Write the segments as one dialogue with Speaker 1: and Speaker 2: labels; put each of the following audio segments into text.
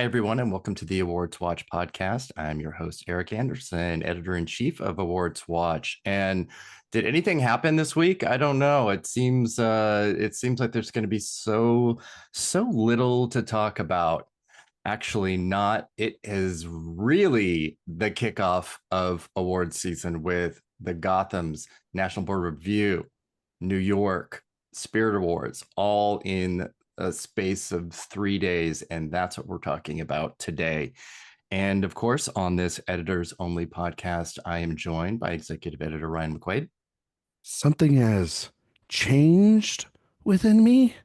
Speaker 1: Hi, everyone, and welcome to the AwardsWatch podcast. I'm your host, Erik Anderson, editor-in-chief of AwardsWatch. And did anything happen this week? I don't know. It seems like there's going to be so little to talk about. Actually, not. It is really the kickoff of awards season with the Gotham's National Board Review, New York, Spirit Awards, all in a space of 3 days. And that's what we're talking about today. And of course, on this editors only podcast, I am joined by executive editor Ryan McQuade.
Speaker 2: Something has changed within me,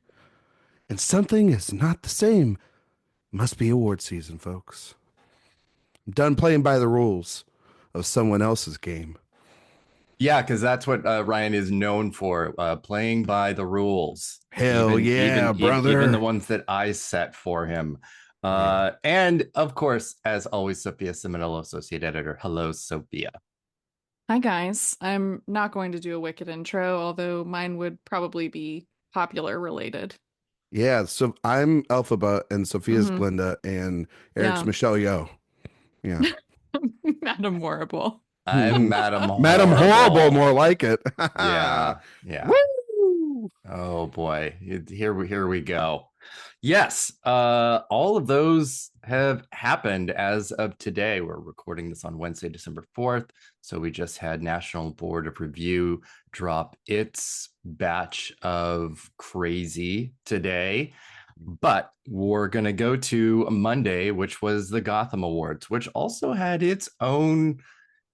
Speaker 2: and something is not the same. Must be award season, folks. I'm done playing by the rules of someone else's game.
Speaker 1: Yeah, because that's what Ryan is known for, playing by the rules.
Speaker 2: Hell
Speaker 1: Even
Speaker 2: yeah,
Speaker 1: even the
Speaker 2: brother.
Speaker 1: ones that I set for him.
Speaker 2: Yeah.
Speaker 1: And of course, as always, Sophia Ciminello, associate editor. Hello, Sophia.
Speaker 3: Hi guys. I'm not going to do a Wicked intro, although mine would probably be popular related.
Speaker 2: Yeah. So I'm Alphaba and Sophia's
Speaker 3: Hmm.
Speaker 2: Glinda and Eric's
Speaker 3: Yeah.
Speaker 2: Michelle Yeoh. Yeah.
Speaker 3: Madam Horrible.
Speaker 1: I'm Madam
Speaker 2: Madam Horrible,
Speaker 1: Horrible.
Speaker 2: more like it.
Speaker 1: Yeah, yeah.
Speaker 2: Woo!
Speaker 1: Oh boy, here we go. Yes, all of those have happened as of today. We're recording this on Wednesday, December 4th. So we just had National Board of Review drop its batch of crazy today. But we're going to go to Monday, which was the Gotham Awards, which also had its own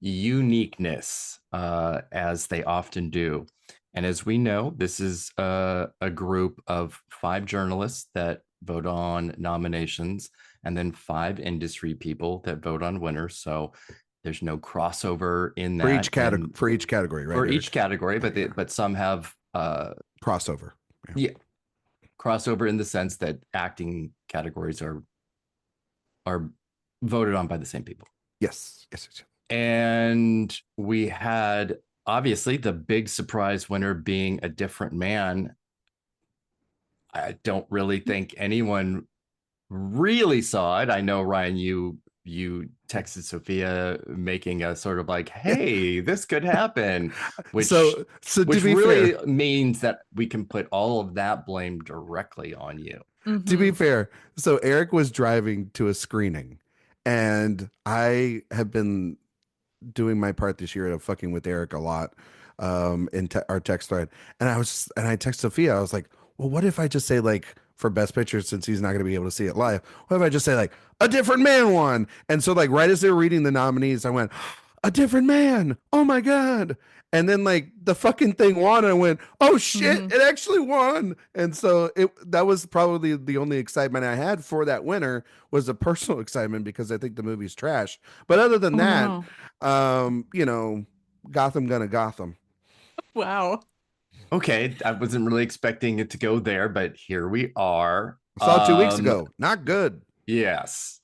Speaker 1: uniqueness, as they often do. And as we know, this is a group of 5 journalists that vote on nominations and then 5 industry people that vote on winners. So there's no crossover in
Speaker 2: For
Speaker 1: that.
Speaker 2: each category,
Speaker 1: And
Speaker 2: for each category, right,
Speaker 1: for each
Speaker 2: Eric?
Speaker 1: category, but some have
Speaker 2: Crossover. Yeah.
Speaker 1: yeah, crossover in the sense that acting categories are voted on by the same people.
Speaker 2: Yes. Yes. Yes.
Speaker 1: And we had obviously the big surprise winner being A Different Man. I don't really think anyone really saw it. I know, Ryan, you texted Sophia making a sort of like,
Speaker 2: Yeah.
Speaker 1: hey, this could happen, which
Speaker 2: So to
Speaker 1: which
Speaker 2: be
Speaker 1: really
Speaker 2: fair,
Speaker 1: means that we can put all of that blame directly on you.
Speaker 2: to be
Speaker 3: Hmm.
Speaker 2: fair, so Eric was driving to a screening, and I have been doing my part this year of fucking with Eric a lot, in our text thread, and I text Sophia. I was like, well, what if I just say like for Best Picture, since he's not going to be able to see it live, what if I just say like A Different Man won? And so like right as they were reading the nominees, I went, A Different Man. Oh my god. And then like the fucking thing won, and I went, "Oh shit!
Speaker 3: Hmm.
Speaker 2: It actually won!" And so that was probably the only excitement I had for that winner was a personal excitement because I think the movie's trash. But other than
Speaker 3: Oh
Speaker 2: that,
Speaker 3: no.
Speaker 2: um, you know, Gotham gonna Gotham.
Speaker 3: Wow.
Speaker 1: Okay, I wasn't really expecting it to go there, but here we are.
Speaker 2: I saw it 2 weeks ago. Not good.
Speaker 1: Yes.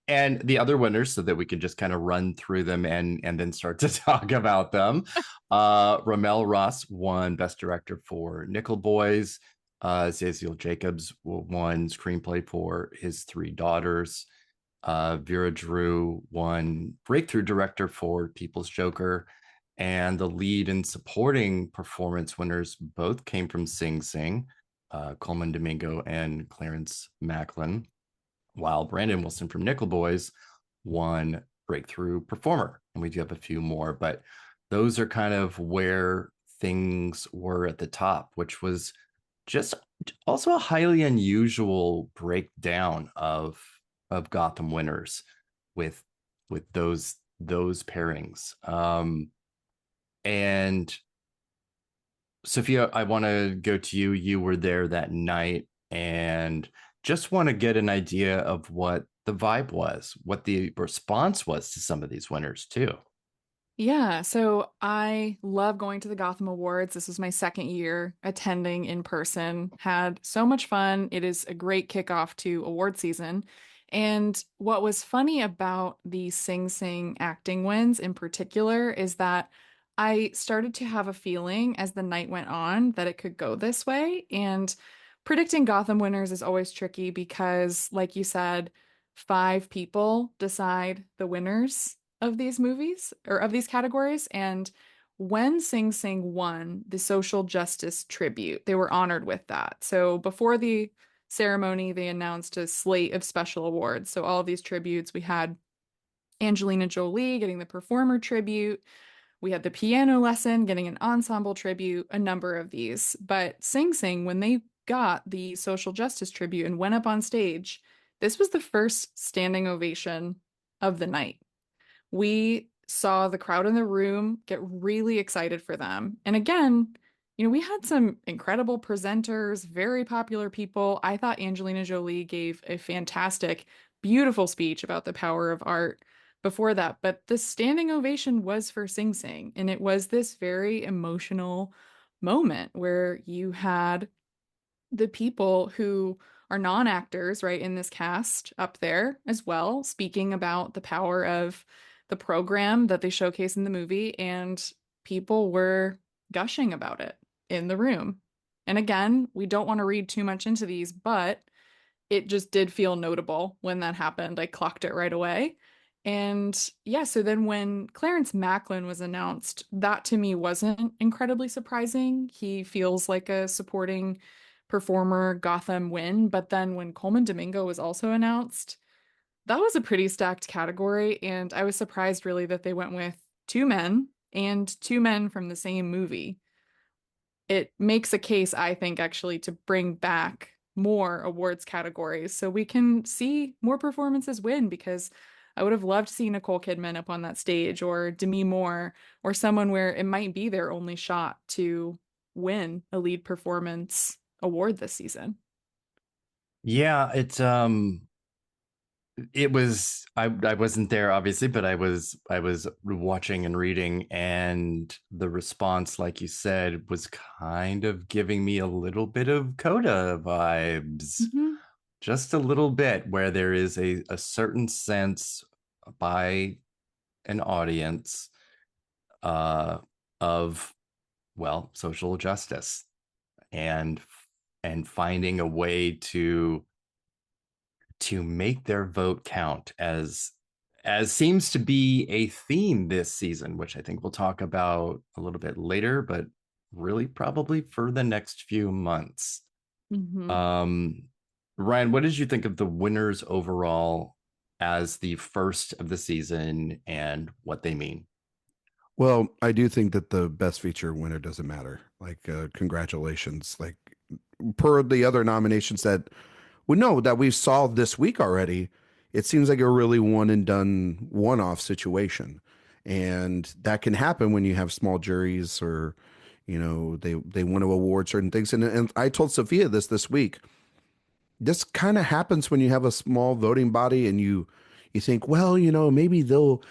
Speaker 1: And the other winners, so that we can just kind of run through them and then start to talk about them. Ramel Ross won Best Director for Nickel Boys. Zaziel Jacobs won screenplay for His Three Daughters. Vera Drew won Breakthrough Director for People's Joker. And the lead and supporting performance winners both came from Sing Sing, Coleman Domingo and Clarence Macklin, while Brandon Wilson from Nickel Boys won Breakthrough Performer. And we do have a few more, but those are kind of where things were at the top, which was just also a highly unusual breakdown of Gotham winners with those pairings. And Sophia, I want to go to you. You were there that night and just want to get an idea of what the vibe was, what the response was to some of these winners, too.
Speaker 3: Yeah, so I love going to the Gotham Awards. This was my second year attending in person. Had so much fun. It is a great kickoff to award season. And what was funny about the Sing Sing acting wins in particular is that I started to have a feeling as the night went on that it could go this way. And predicting Gotham winners is always tricky because, like you said, five people decide the winners of these movies or of these categories. And when Sing Sing won the social justice tribute, they were honored with that. So before the ceremony, they announced a slate of special awards. So all of these tributes, we had Angelina Jolie getting the performer tribute. We had the piano lesson getting an ensemble tribute, a number of these. But Sing Sing, when they got the social justice tribute and went up on stage, this was the first standing ovation of the night. We saw the crowd in the room get really excited for them. And again, we had some incredible presenters, very popular people. I thought Angelina Jolie gave a fantastic, beautiful speech about the power of art before that. But the standing ovation was for Sing Sing. And it was this very emotional moment where you had the people who are non-actors, right, in this cast up there as well, speaking about the power of the program that they showcase in the movie, and people were gushing about it in the room. And again, we don't want to read too much into these, but it just did feel notable when that happened. I clocked it right away. And yeah, so then when Clarence Macklin was announced, that to me wasn't incredibly surprising. He feels like a supporting performer Gotham win. But then when Coleman Domingo was also announced, that was a pretty stacked category. And I was surprised really that they went with two men and two men from the same movie. It makes a case, I think, actually, to bring back more awards categories so we can see more performances win, because I would have loved to see Nicole Kidman up on that stage, or Demi Moore, or someone where it might be their only shot to win a lead performance award this season.
Speaker 1: Yeah, it was I wasn't there obviously, but I was watching and reading, and the response, like you said, was kind of giving me a little bit of Coda vibes.
Speaker 3: Mm-hmm.
Speaker 1: Just a little bit, where there is a certain sense by an audience uh of, well, social justice, and finding a way to make their vote count, as seems to be a theme this season, which I think we'll talk about a little bit later, but really probably for the next few months.
Speaker 3: Mm-hmm.
Speaker 1: Ryan, what did you think of the winners overall as the first of the season and what they mean?
Speaker 2: Well, I do think that the best feature winner doesn't matter. Like, congratulations. Like, per the other nominations that we know that we saw this week already, it seems like a really one and done one off situation. And that can happen when you have small juries, or, they want to award certain things. And I told Sophia this week. This kind of happens when you have a small voting body, and you think, well, maybe they'll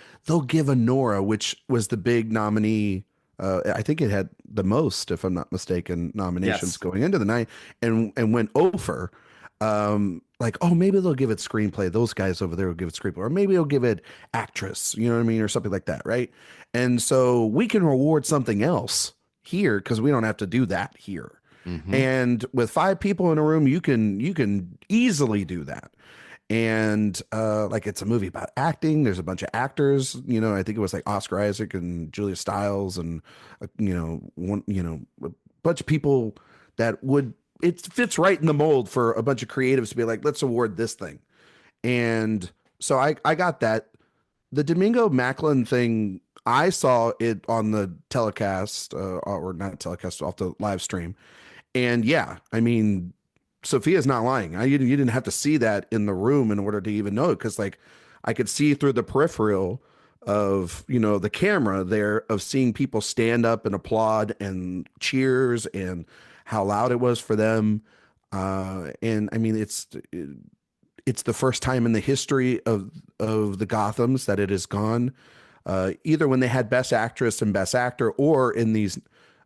Speaker 2: give a Nora, which was the big nominee. I think it had the most, if I'm not mistaken, nominations
Speaker 1: Yes.
Speaker 2: going into the night, and went over. Like, oh, maybe they'll give it screenplay. Those guys over there will give it screenplay, or maybe they'll give it actress. You know what I mean, or something like that, right? And so we can reward something else here because we don't have to do that here.
Speaker 1: Mm-hmm.
Speaker 2: And with five people in a room, you can easily do that. And like, it's a movie about acting. There's a bunch of actors. I think it was like Oscar Isaac and Julia Stiles, and a bunch of people that would it fits right in the mold for a bunch of creatives to be like, let's award this thing. And so I got that. The Domingo Macklin thing, I saw it on the telecast, or not telecast, off the live stream. And yeah, I mean, Sophia's not lying. You didn't have to see that in the room in order to even know it, because like, I could see through the peripheral of the camera there, of seeing people stand up and applaud and cheers, and how loud it was for them. And I mean, it's the first time in the history of the Gothams that it has gone, either when they had Best Actress and Best Actor, or in these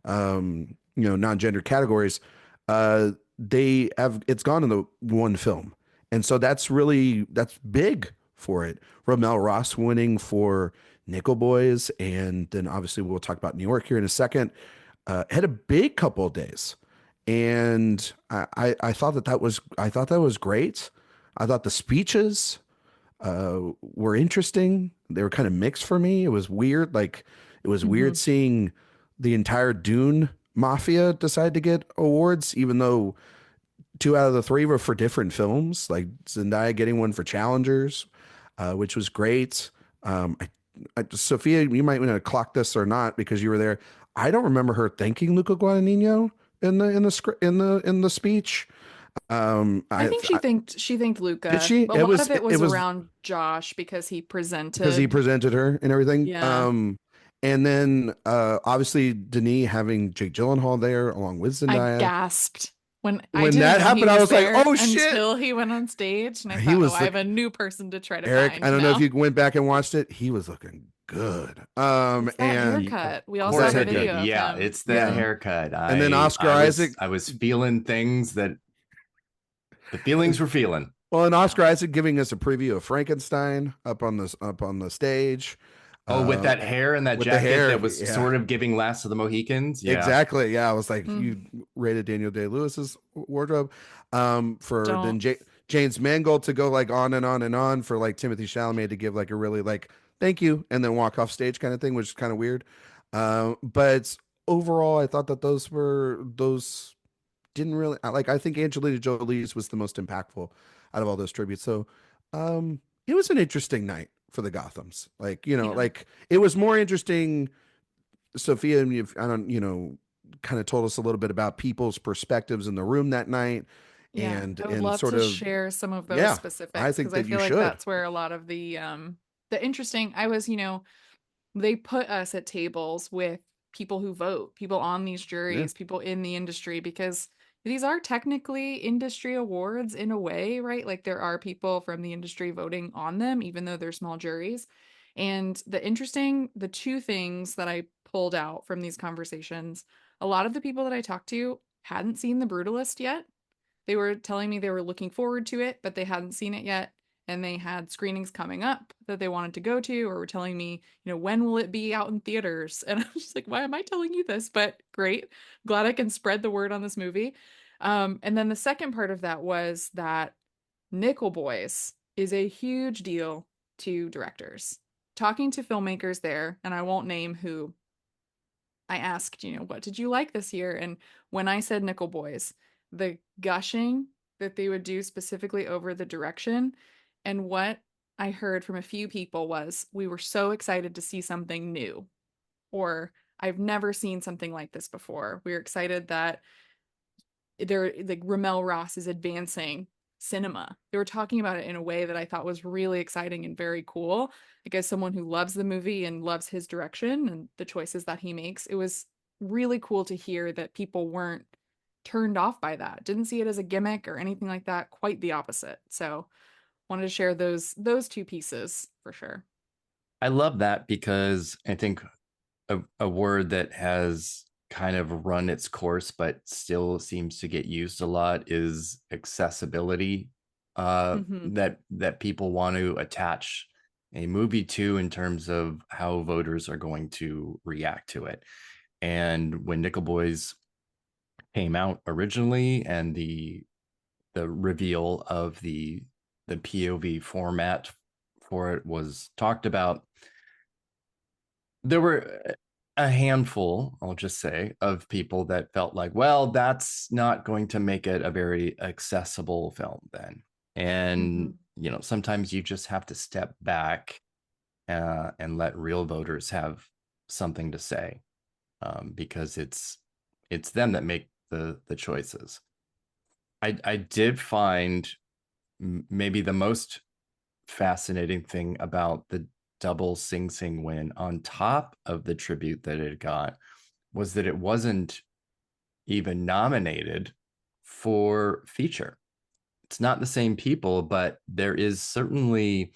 Speaker 2: non-gender categories. It's gone in the one film, and so that's big for it. Romel Ross winning for Nickel Boys, and then obviously we'll talk about New York here in a second. Had a big couple of days, and I thought that was great. I thought the speeches were interesting. They were kind of mixed for me. It was weird. Like it was weird
Speaker 3: Mhm.
Speaker 2: seeing the entire Dune Mafia decide to get awards, even though two out of the three were for different films. Like Zendaya getting one for Challengers, which was great. Sophia, you might want to clock this or not because you were there. I don't remember her thanking Luca Guadagnino in the script in the speech.
Speaker 3: I think
Speaker 2: I
Speaker 3: she thanked
Speaker 2: did
Speaker 3: Luca.
Speaker 2: she?
Speaker 3: A lot of it
Speaker 2: It
Speaker 3: was
Speaker 2: was
Speaker 3: around Josh because he
Speaker 2: because he
Speaker 3: presented.
Speaker 2: presented her and everything.
Speaker 3: Yeah.
Speaker 2: And then obviously Denis having Jake Gyllenhaal there along with
Speaker 3: I
Speaker 2: Zendaya.
Speaker 3: gasped when I
Speaker 2: When
Speaker 3: didn't
Speaker 2: that
Speaker 3: know he
Speaker 2: happened, I
Speaker 3: was
Speaker 2: was like,
Speaker 3: there
Speaker 2: "Oh shit!"
Speaker 3: until he went on stage, and I
Speaker 2: He
Speaker 3: thought, oh,
Speaker 2: was
Speaker 3: I have
Speaker 2: like,
Speaker 3: a new person to try to
Speaker 2: Eric. I
Speaker 3: find
Speaker 2: don't know if
Speaker 3: now.
Speaker 2: you went back and watched it. He was looking good.
Speaker 3: It's that
Speaker 2: And
Speaker 1: Of
Speaker 3: haircut. We all saw
Speaker 2: that
Speaker 1: course
Speaker 3: the
Speaker 1: I did.
Speaker 2: haircut,
Speaker 3: video of
Speaker 1: Yeah,
Speaker 3: him.
Speaker 1: it's that
Speaker 2: yeah.
Speaker 3: Mhm.
Speaker 1: haircut.
Speaker 2: And then Oscar Isaac.
Speaker 1: I was feeling things that the feelings were feeling.
Speaker 2: Well, and
Speaker 3: Yeah.
Speaker 2: Oscar Isaac giving us a preview of Frankenstein up on the stage,
Speaker 1: Oh, with that hair and that
Speaker 2: with the
Speaker 1: jacket
Speaker 2: hair.
Speaker 1: that was
Speaker 2: Yeah,
Speaker 1: sort of giving Last of the Mohicans. Yeah.
Speaker 2: exactly. Yeah, I was like, you
Speaker 3: Mhm.
Speaker 2: rated Daniel Day Lewis's wardrobe, for then
Speaker 3: Don't.
Speaker 2: James Mangold to go like on and on and on for like Timothy Chalamet to give like a really like thank you and then walk off stage kind of thing, which is kind of weird. But overall, I thought that those didn't really like. I think Angelina Jolie's was the most impactful out of all those tributes. So, it was an interesting night for the Gothams. Like
Speaker 3: Yeah.
Speaker 2: like it was more interesting. Sophia, and I don't, kind of told us a little bit about people's perspectives in the room that night,
Speaker 3: Yeah. I would
Speaker 2: and
Speaker 3: love
Speaker 2: sort
Speaker 3: to
Speaker 2: of,
Speaker 3: share some of those
Speaker 2: yeah, I
Speaker 3: specifics
Speaker 2: think
Speaker 3: because I
Speaker 2: that you
Speaker 3: feel like
Speaker 2: should.
Speaker 3: that's where a lot of the interesting I was, they put us at tables with people who vote, people on these
Speaker 2: Yeah,
Speaker 3: juries, people in the industry, because these are technically industry awards in a way, right? Like there are people from the industry voting on them, even though they're small juries. And the two things that I pulled out from these conversations, a lot of the people that I talked to hadn't seen The Brutalist yet. They were telling me they were looking forward to it, but they hadn't seen it yet. And they had screenings coming up that they wanted to go to, or were telling me, when will it be out in theaters? And I was just like, why am I telling you this? But great. Glad I can spread the word on this movie. And then the second part of that was that Nickel Boys is a huge deal to directors. Talking to filmmakers there, and I won't name who, I asked, what did you like this year? And when I said Nickel Boys, the gushing that they would do specifically over the direction, and what I heard from a few people was, we were so excited to see something new, or I've never seen something like this before. We were excited that like Ramel Ross is advancing cinema. They were talking about it in a way that I thought was really exciting and very cool. Like as someone who loves the movie and loves his direction and the choices that he makes, it was really cool to hear that people weren't turned off by that. Didn't see it as a gimmick or anything like that, quite the opposite. So, wanted to share those two pieces for sure.
Speaker 1: I love that because I think a word that has kind of run its course but still seems to get used a lot is accessibility,
Speaker 3: Mhm.
Speaker 1: that people want to attach a movie to in terms of how voters are going to react to it. And when Nickel Boys came out originally and the reveal of the POV format for it was talked about, there were a handful, I'll just say, of people that felt like, well, that's not going to make it a very accessible film then. And,
Speaker 3: Mhm.
Speaker 1: sometimes you just have to step back and let real voters have something to say, because it's them that make the choices. I did find maybe the most fascinating thing about the double Sing Sing win on top of the tribute that it got was that it wasn't even nominated for feature. It's not the same people, but there is certainly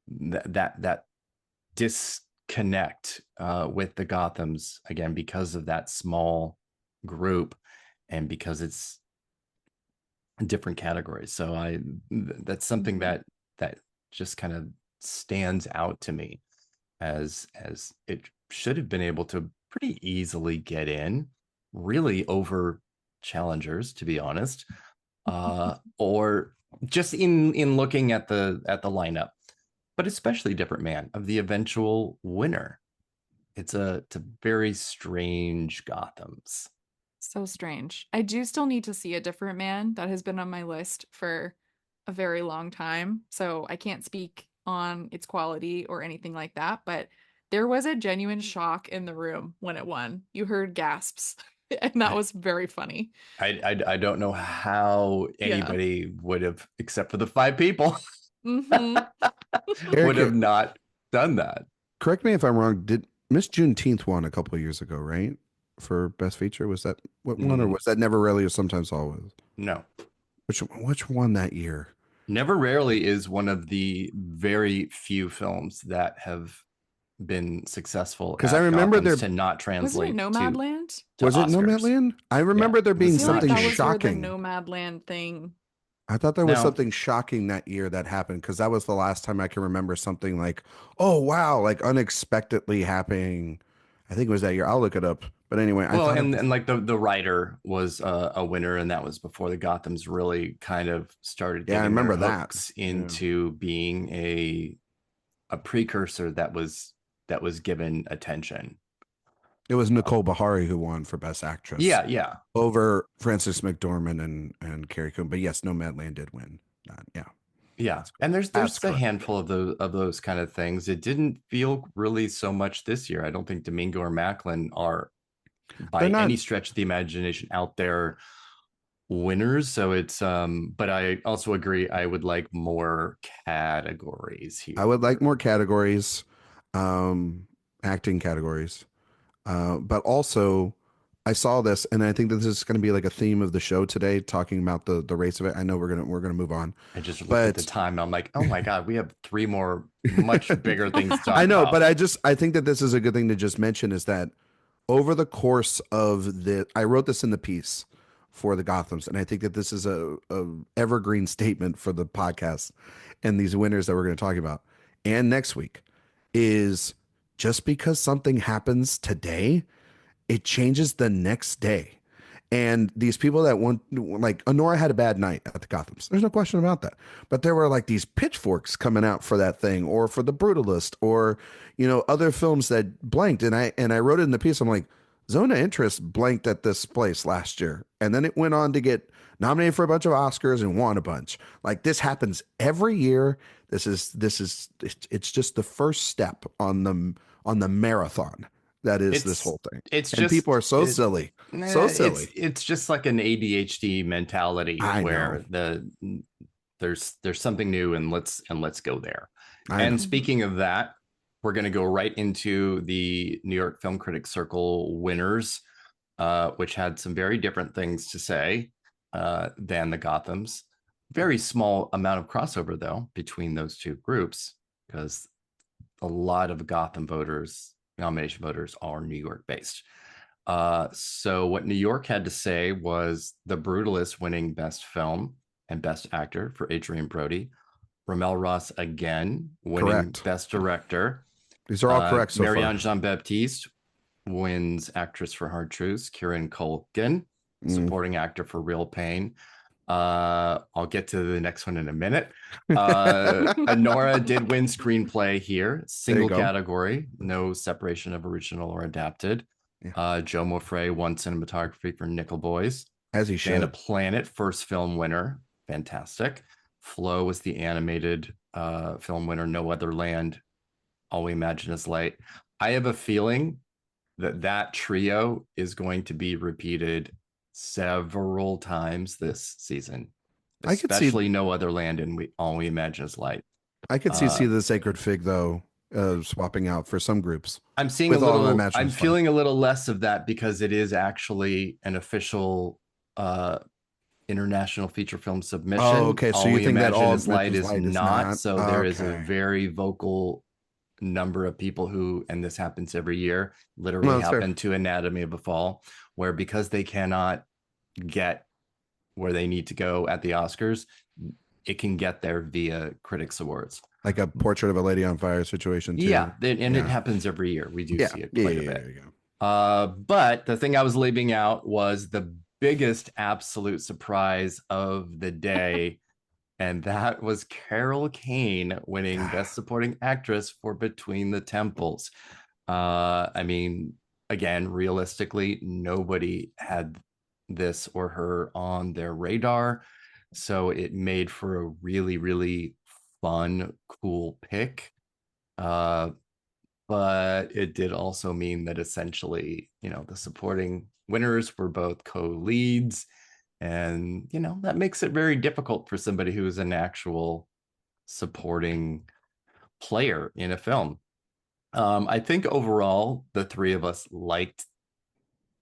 Speaker 1: that disconnect with the Gothams again because of that small group and because it's different categories. So that's something
Speaker 3: Mhm.
Speaker 1: that just kind of stands out to me as it should have been able to pretty easily get in really over challengers, to be honest, or just in looking at the lineup, but especially Different Man of the eventual winner. It's a very strange Gothams.
Speaker 3: So strange. I do still need to see A Different Man. That has been on my list for a very long time. So I can't speak on its quality or anything like that. But there was a genuine shock in the room when it won. You heard gasps, and that was very funny.
Speaker 1: I don't know how anybody would have, except for the 5 people,
Speaker 3: Mm-hmm.
Speaker 1: would have not done that.
Speaker 2: Correct me if I'm wrong. Did Miss Juneteenth won a couple of years ago, right? For Best Feature, was that what won, or was that Never Rarely or Sometimes Always?
Speaker 1: No.
Speaker 2: Which won that year?
Speaker 1: Never Rarely is one of the very few films that have been successful,
Speaker 2: because I remember there
Speaker 1: to not translate.
Speaker 3: Wasn't it Nomadland?
Speaker 2: Was it Nomadland? I remember there being something
Speaker 3: like that
Speaker 2: shocking.
Speaker 3: Was where the Nomadland thing.
Speaker 2: I thought there was something shocking that year that happened, because that was the last time I can remember something like, oh wow, like unexpectedly happening. I think it was that year. I'll look it up. But anyway,
Speaker 1: well, and like the writer was a winner, and that was before the Gothams really kind of started.
Speaker 2: Yeah, I remember that
Speaker 1: into being a precursor that was given attention.
Speaker 2: It was Nicole Beharie who won for Best Actress.
Speaker 1: Yeah.
Speaker 2: Over Frances McDormand and Carrie Coon. But yes, Nomadland did win that.
Speaker 1: Yeah. And there's a handful of those kind of things. It didn't feel really so much this year. I don't think Domingo or Macklin are by any stretch of the imagination out there winners. So it's but I also agree, I would like more categories here.
Speaker 2: I would like more categories, acting categories. But also, I saw this, and I think that this is going to be like a theme of the show today, talking about the race of it. I know we're gonna move on.
Speaker 1: I just looked at the time. I'm like, oh my god, we have 3 more much bigger things to talk
Speaker 2: I know,
Speaker 1: about.
Speaker 2: but I think that this is a good thing to just mention, is that over the course of I wrote this in the piece for the Gothams, and I think that this is a evergreen statement for the podcast and these winners that we're going to talk about and next week, is just because something happens today, it changes the next day. And these people that want, like, Honora had a bad night at the Gothams. There's no question about that. But there were like these pitchforks coming out for that thing, or for The Brutalist, or, you know, other films that blanked. And I wrote it in the piece. I'm like, Zone of Interest blanked at this place last year, and then it went on to get nominated for a bunch of Oscars and won a bunch. Like, this happens every year. It's just the first step on the marathon that is this whole thing. People are so silly.
Speaker 1: It's just like an ADHD mentality where there's something new, and let's go there. And speaking of that, we're going to go right into the New York Film Critics Circle winners, which had some very different things to say than the Gothams. Very small amount of crossover, though, between those two groups, because a lot of Gotham voters, nomination voters, are New York based. So what New York had to say was The Brutalist winning Best Film and Best Actor for Adrian Brody. Ramel Ross again winning Best Director.
Speaker 2: These are all correct so far.
Speaker 1: Marianne Jean-Baptiste wins Actress for Hard Truths. Kieran Culkin, Supporting Actor for Real Pain. I'll get to the next one in a minute. Honora did win Screenplay here. Single category. No separation of original or adapted. Joe Moffrey won Cinematography for Nickel Boys.
Speaker 2: As he should.
Speaker 1: And A Planet, first film winner. Fantastic. Flo was the animated film winner. No Other Land, All We Imagine Is Light. I have a feeling that trio is going to be repeated several times this season, especially No Other Land and All We Imagine Is Light.
Speaker 2: I could see the Sacred Fig, though, swapping out for some groups.
Speaker 1: I'm seeing I'm feeling a little less of that, because it is actually an official international feature film submission.
Speaker 2: Oh, okay. So you think that All
Speaker 1: Is Light is not? So there is a very vocal number of people who, and this happens every year, literally happen to Anatomy of a Fall, where because they cannot get where they need to go at the Oscars, it can get there via Critics Awards.
Speaker 2: Like a Portrait of a Lady on Fire situation too.
Speaker 1: Yeah, and it happens every year. We do see it quite a bit. But the thing I was leaving out was the biggest absolute surprise of the day, and that was Carol Kane winning Best Supporting Actress for Between the Temples. I mean, again, realistically, nobody had this or her on their radar. So it made for a really, really fun, cool pick. Uh, but it did also mean that essentially, the supporting winners were both co-leads. And, that makes it very difficult for somebody who is an actual supporting player in a film. I think overall, the three of us liked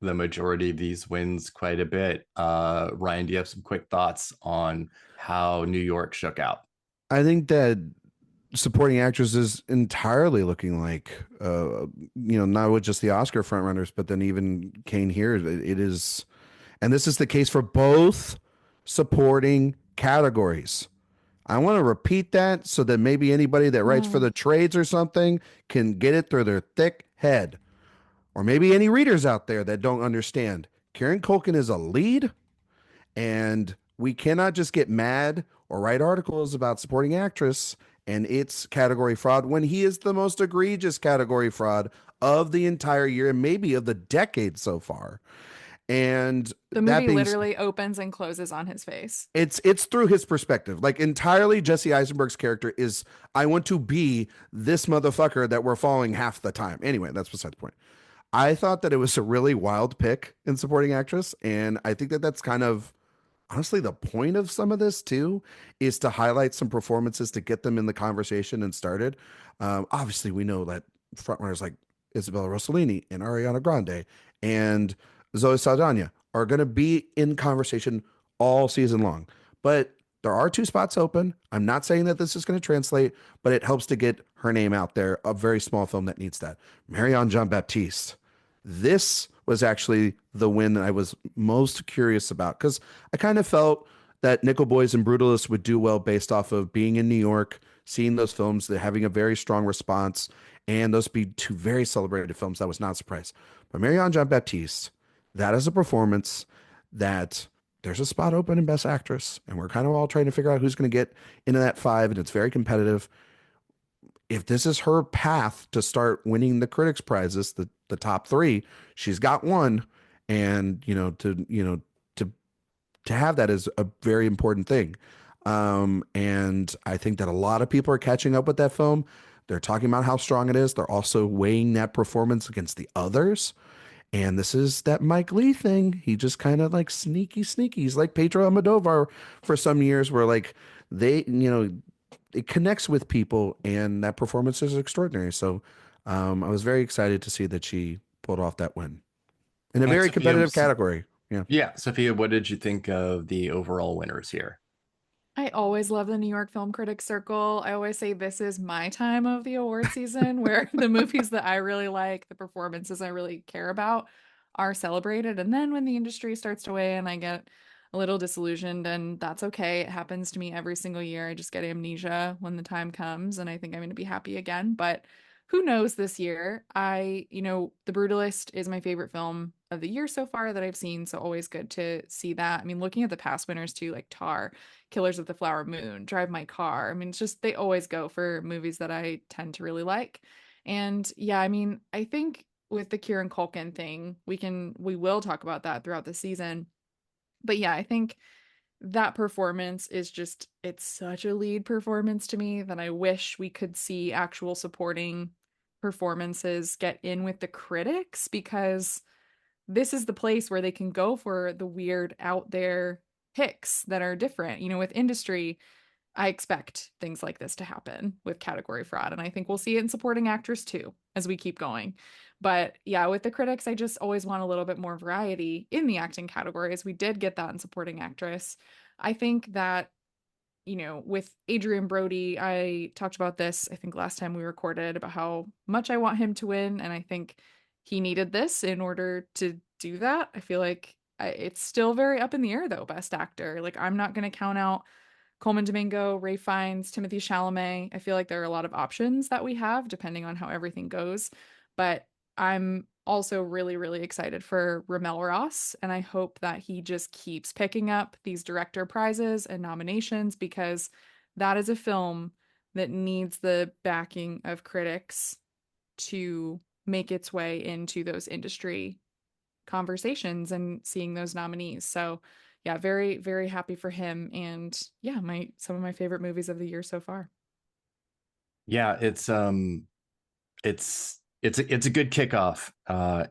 Speaker 1: the majority of these wins quite a bit. Ryan, do you have some quick thoughts on how New York shook out?
Speaker 2: I think that supporting actress is entirely looking like, not with just the Oscar frontrunners, but then even Kane here. It is, and this is the case for both supporting categories. I want to repeat that so that maybe anybody that writes for the trades or something can get it through their thick head. Or maybe any readers out there that don't understand. Kieran Culkin is a lead, and we cannot just get mad or write articles about supporting actress and its category fraud when he is the most egregious category fraud of the entire year and maybe of the decade so far. And
Speaker 3: the
Speaker 2: that
Speaker 3: movie
Speaker 2: being
Speaker 3: literally opens and closes on his face.
Speaker 2: it's through his perspective. Like entirely Jesse Eisenberg's character is, I want to be this motherfucker that we're following half the time. Anyway, that's beside the point. I thought that it was a really wild pick in supporting actress, and I think that that's kind of honestly the point of some of this too, is to highlight some performances to get them in the conversation and started. Obviously, we know that frontrunners like Isabella Rossellini and Ariana Grande and Zoe Saldana are going to be in conversation all season long, but there are two spots open. I'm not saying that this is going to translate, but it helps to get her name out there. A very small film that needs that. Marianne Jean-Baptiste. This was actually the win that I was most curious about, because I kind of felt that Nickel Boys and Brutalist would do well based off of being in New York, seeing those films, that having a very strong response, and those be two very celebrated films. That was not a surprise. But Marianne Jean-Baptiste, that is a performance that there's a spot open in Best Actress, and we're kind of all trying to figure out who's going to get into that five, and it's very competitive. If this is her path to start winning the critics prizes, the top three, she's got one, and to have that is a very important thing. And I think that a lot of people are catching up with that film. They're talking about how strong it is. They're also weighing that performance against the others. And this is that Mike Lee thing. He just kind of like sneaky. He's like Pedro Almodovar for some years, where like they, it connects with people, and that performance is extraordinary. So I was very excited to see that she pulled off that win in a
Speaker 1: And
Speaker 2: very
Speaker 1: Sophia,
Speaker 2: competitive category. Yeah.
Speaker 1: yeah, Sophia, what did you think of the overall winners here?
Speaker 3: I always love the New York Film Critics Circle. I always say this is my time of the award season where the movies that I really like, the performances I really care about are celebrated. And then when the industry starts to weigh in, I get a little disillusioned, and that's okay. It happens to me every single year. I just get amnesia when the time comes, and I think I'm going to be happy again. But who knows this year? The Brutalist is my favorite film of the year so far that I've seen. So always good to see that. I mean, looking at the past winners too, like Tar, Killers of the Flower Moon, Drive My Car. I mean, it's just they always go for movies that I tend to really like. And yeah, I mean, I think with the Kieran Culkin thing, we will talk about that throughout the season. But yeah, I think that performance is just, it's such a lead performance to me that I wish we could see actual supporting performances get in with the critics, because this is the place where they can go for the weird out there picks that are different. With industry, I expect things like this to happen with category fraud, and I think we'll see it in supporting actors too as we keep going. But yeah, with the critics, I just always want a little bit more variety in the acting categories. We did get that in supporting actress. I think that, with Adrian Brody, I talked about this, I think last time we recorded, about how much I want him to win, and I think he needed this in order to do that. I feel like it's still very up in the air though, best actor. Like, I'm not going to count out Coleman Domingo, Ray Fiennes, Timothy Chalamet. I feel like there are a lot of options that we have depending on how everything goes. But I'm also really, really excited for Ramel Ross, and I hope that he just keeps picking up these director prizes and nominations because that is a film that needs the backing of critics to make its way into those industry conversations and seeing those nominees. So, yeah, very, very happy for him, and yeah, my some of my favorite movies of the year so far.
Speaker 1: Yeah, it's a good kickoff,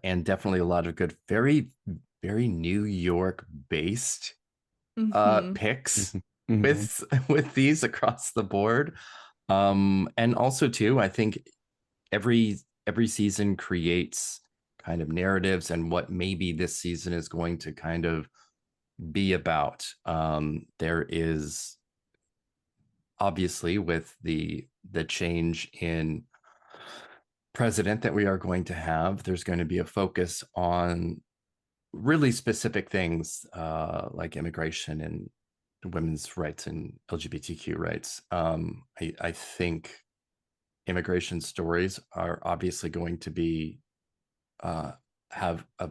Speaker 1: and definitely a lot of good, very very New York based
Speaker 3: Hmm.
Speaker 1: picks
Speaker 2: Mm-hmm.
Speaker 1: with these across the board. And also too, I think every every season creates kind of narratives and what maybe this season is going to kind of be about. There is obviously with the change in president that we are going to have, there's going to be a focus on really specific things like immigration and women's rights and LGBTQ rights. I think immigration stories are obviously going to be uh, have a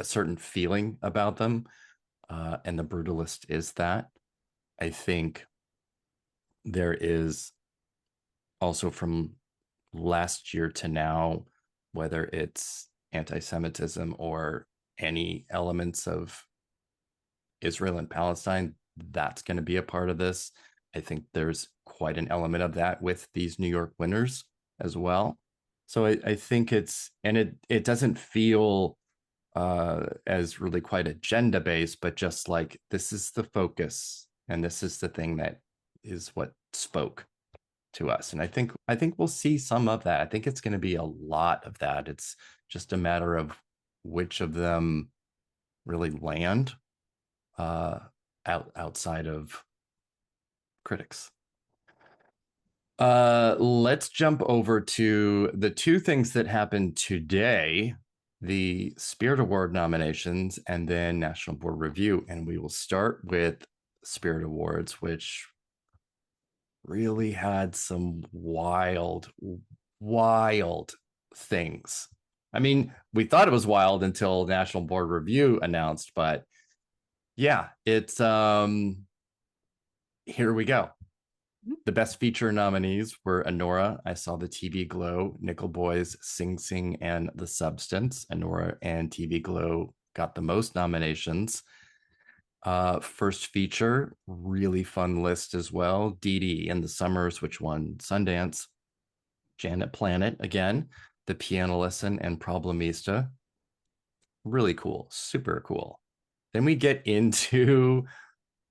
Speaker 1: certain feeling about them, and the brutalist is that. I think there is also from last year to now, whether it's anti-Semitism or any elements of Israel and Palestine, that's going to be a part of this. I think there's quite an element of that with these New York winners as well. So I think it doesn't feel as really quite agenda based, but just like this is the focus and this is the thing that is what spoke to us. And I think we'll see some of that. I think it's going to be a lot of that. It's just a matter of which of them really land uh, outside of critics. Let's jump over to the two things that happened today, the Spirit Award nominations and then National Board Review. And we will start with Spirit Awards, which really had some wild things. I mean, we thought it was wild until National Board Review announced, but yeah, it's here we go. The best feature nominees were Anora, I Saw the TV Glow, Nickel Boys, Sing Sing, and The Substance. Anora and TV Glow got the most nominations. First feature, really fun list as well. Dee Dee in the Summers, which won Sundance. Janet Planet again, The Piano Lesson, and Problemista. Really cool, super cool. Then we get into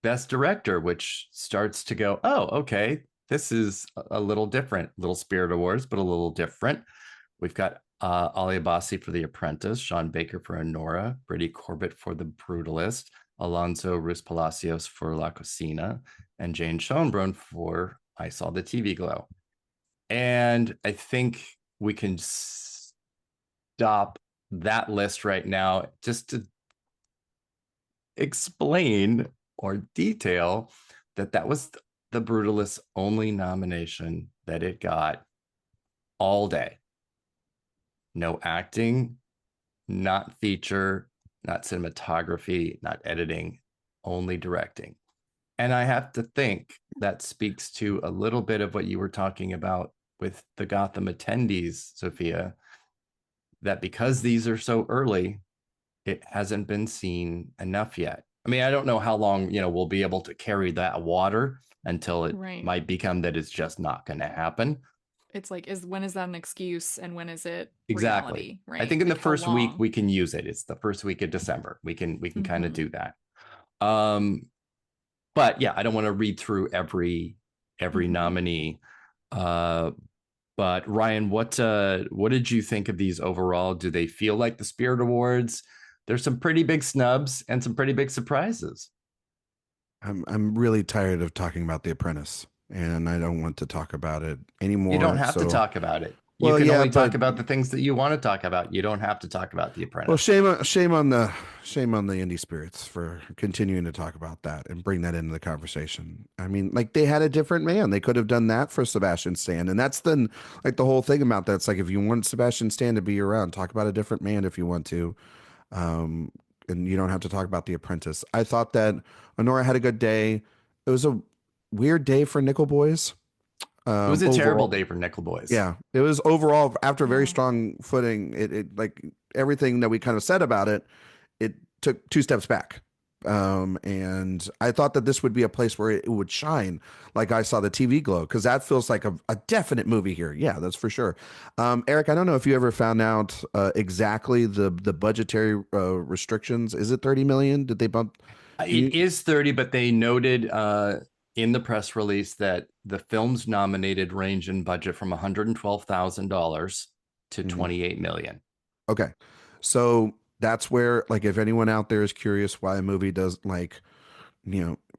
Speaker 1: Best Director, which starts to go, oh, okay, this is a little different. Little Spirit Awards, but a little different. We've got Ali Abbasi for The Apprentice, Sean Baker for Anora, Brady Corbett for The Brutalist, Alonso Ruiz Palacios for La Cocina, and Jane Schoenbrunn for I Saw the TV Glow. And I think we can stop that list right now just to explain or detail that was the Brutalist only nomination that it got all day. No acting, not feature, not cinematography, not editing, only directing. And I have to think that speaks to a little bit of what you were talking about with the Gotham attendees, Sophia, that because these are so early, it hasn't been seen enough yet. I mean, I don't know how long, we'll be able to carry that water until it
Speaker 3: Right.
Speaker 1: might become that it's just not going to happen.
Speaker 3: It's like, when is that an excuse and when is it
Speaker 1: Exactly.
Speaker 3: reality?
Speaker 1: I
Speaker 3: Right.
Speaker 1: think in
Speaker 3: Like
Speaker 1: the
Speaker 3: how
Speaker 1: first week
Speaker 3: long?
Speaker 1: we can use it. It's the first week of December. We can kind of
Speaker 3: Hmm.
Speaker 1: do that. But yeah, I don't want to read through every
Speaker 3: Hmm.
Speaker 1: nominee. But Ryan, what did you think of these overall? Do they feel like the Spirit Awards? There's some pretty big snubs and some pretty big surprises.
Speaker 2: I'm really tired of talking about The Apprentice, and I don't want to talk about it
Speaker 1: You don't
Speaker 2: anymore.
Speaker 1: have to
Speaker 2: So
Speaker 1: talk about it. You
Speaker 2: Well,
Speaker 1: can
Speaker 2: yeah,
Speaker 1: only talk
Speaker 2: but
Speaker 1: about the things that you want to talk about. You don't have to talk about The
Speaker 2: well,
Speaker 1: Apprentice.
Speaker 2: shame on the indie spirits for continuing to talk about that and bring that into the conversation. I mean, like they had a different man. They could have done that for Sebastian Stan, and that's the whole thing about that. It's like if you want Sebastian Stan to be around, talk about a different man if you want to, um, and you don't have to talk about The Apprentice. I thought that Honora had a good day. It was a weird day for Nickel Boys.
Speaker 1: It was a terrible
Speaker 2: Overall,
Speaker 1: day for Nickel Boys.
Speaker 2: yeah, it was overall after a very
Speaker 3: Yeah.
Speaker 2: strong footing. It like everything that we kind of said about it, it took two steps back. And I thought that this would be a place where it would shine, like I saw the TV Glow, because that feels like a definite movie here. Yeah, that's for sure. Eric, I don't know if you ever found out exactly the budgetary restrictions. Is it 30 million? Did they bump?
Speaker 1: It is 30, but they noted in the press release that the films nominated range in budget from $112,000 to
Speaker 2: Mhm.
Speaker 1: 28 million.
Speaker 2: Okay. So that's where, like, if anyone out there is curious why a movie does like,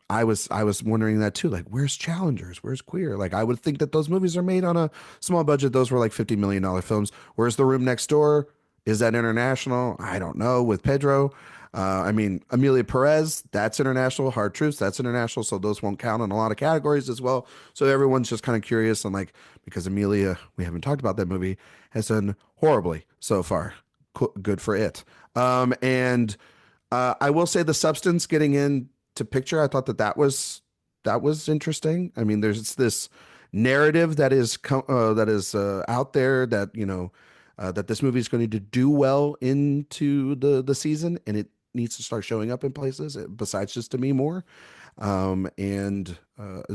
Speaker 2: I was wondering that too. Like, where's Challengers? Where's Queer? Like, I would think that those movies are made on a small budget. Those were like $50 million films. Where's The Room Next Door? Is that international? I don't know. With Pedro, I mean, Amelia Perez, that's international. Hard Truths, that's international. So those won't count in a lot of categories as well. So everyone's just kind of curious and like, because Amelia, we haven't talked about that movie, has done horribly so far. Good for it. And I will say the substance getting into picture, I thought that was interesting. I mean, there's this narrative that is out there that that this movie is going to do well into the season, and it needs to start showing up in places besides just to me more. And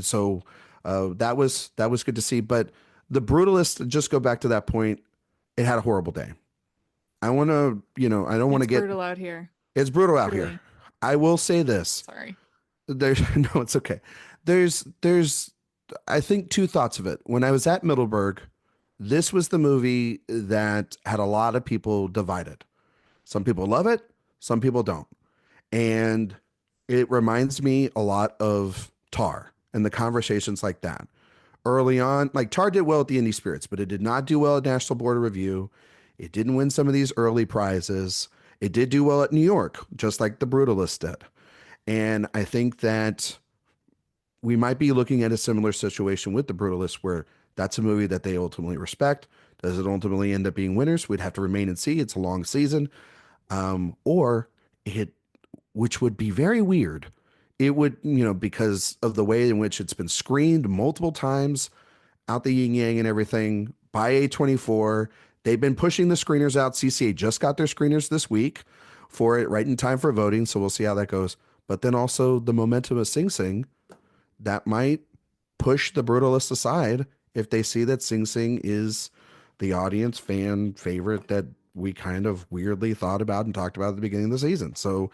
Speaker 2: so that was good to see. But the Brutalist, just go back to that point. It had a horrible day. I want to, I don't want
Speaker 3: It's
Speaker 2: to get,
Speaker 3: brutal out here.
Speaker 2: it's brutal out here.
Speaker 3: Truly.
Speaker 2: I will say this.
Speaker 3: Sorry.
Speaker 2: There's, no, it's okay. There's, I think two thoughts of it. When I was at Middleburg, this was the movie that had a lot of people divided. Some people love it, some people don't. And it reminds me a lot of Tar and the conversations like that. Early on, like Tar did well at the Indie Spirits, but it did not do well at National Board of Review. It didn't win some of these early prizes. It did do well at New York, just like The Brutalist did. And I think that we might be looking at a similar situation with The Brutalist, where that's a movie that they ultimately respect. Does it ultimately end up being winners? We'd have to remain and see. It's a long season. Or it, which would be very weird. It would, because of the way in which it's been screened multiple times out the yin yang and everything by A24. They've been pushing the screeners out. CCA just got their screeners this week for it, right in time for voting. So we'll see how that goes. But then also the momentum of Sing Sing, that might push the Brutalist aside if they see that Sing Sing is the audience fan favorite that we kind of weirdly thought about and talked about at the beginning of the season. So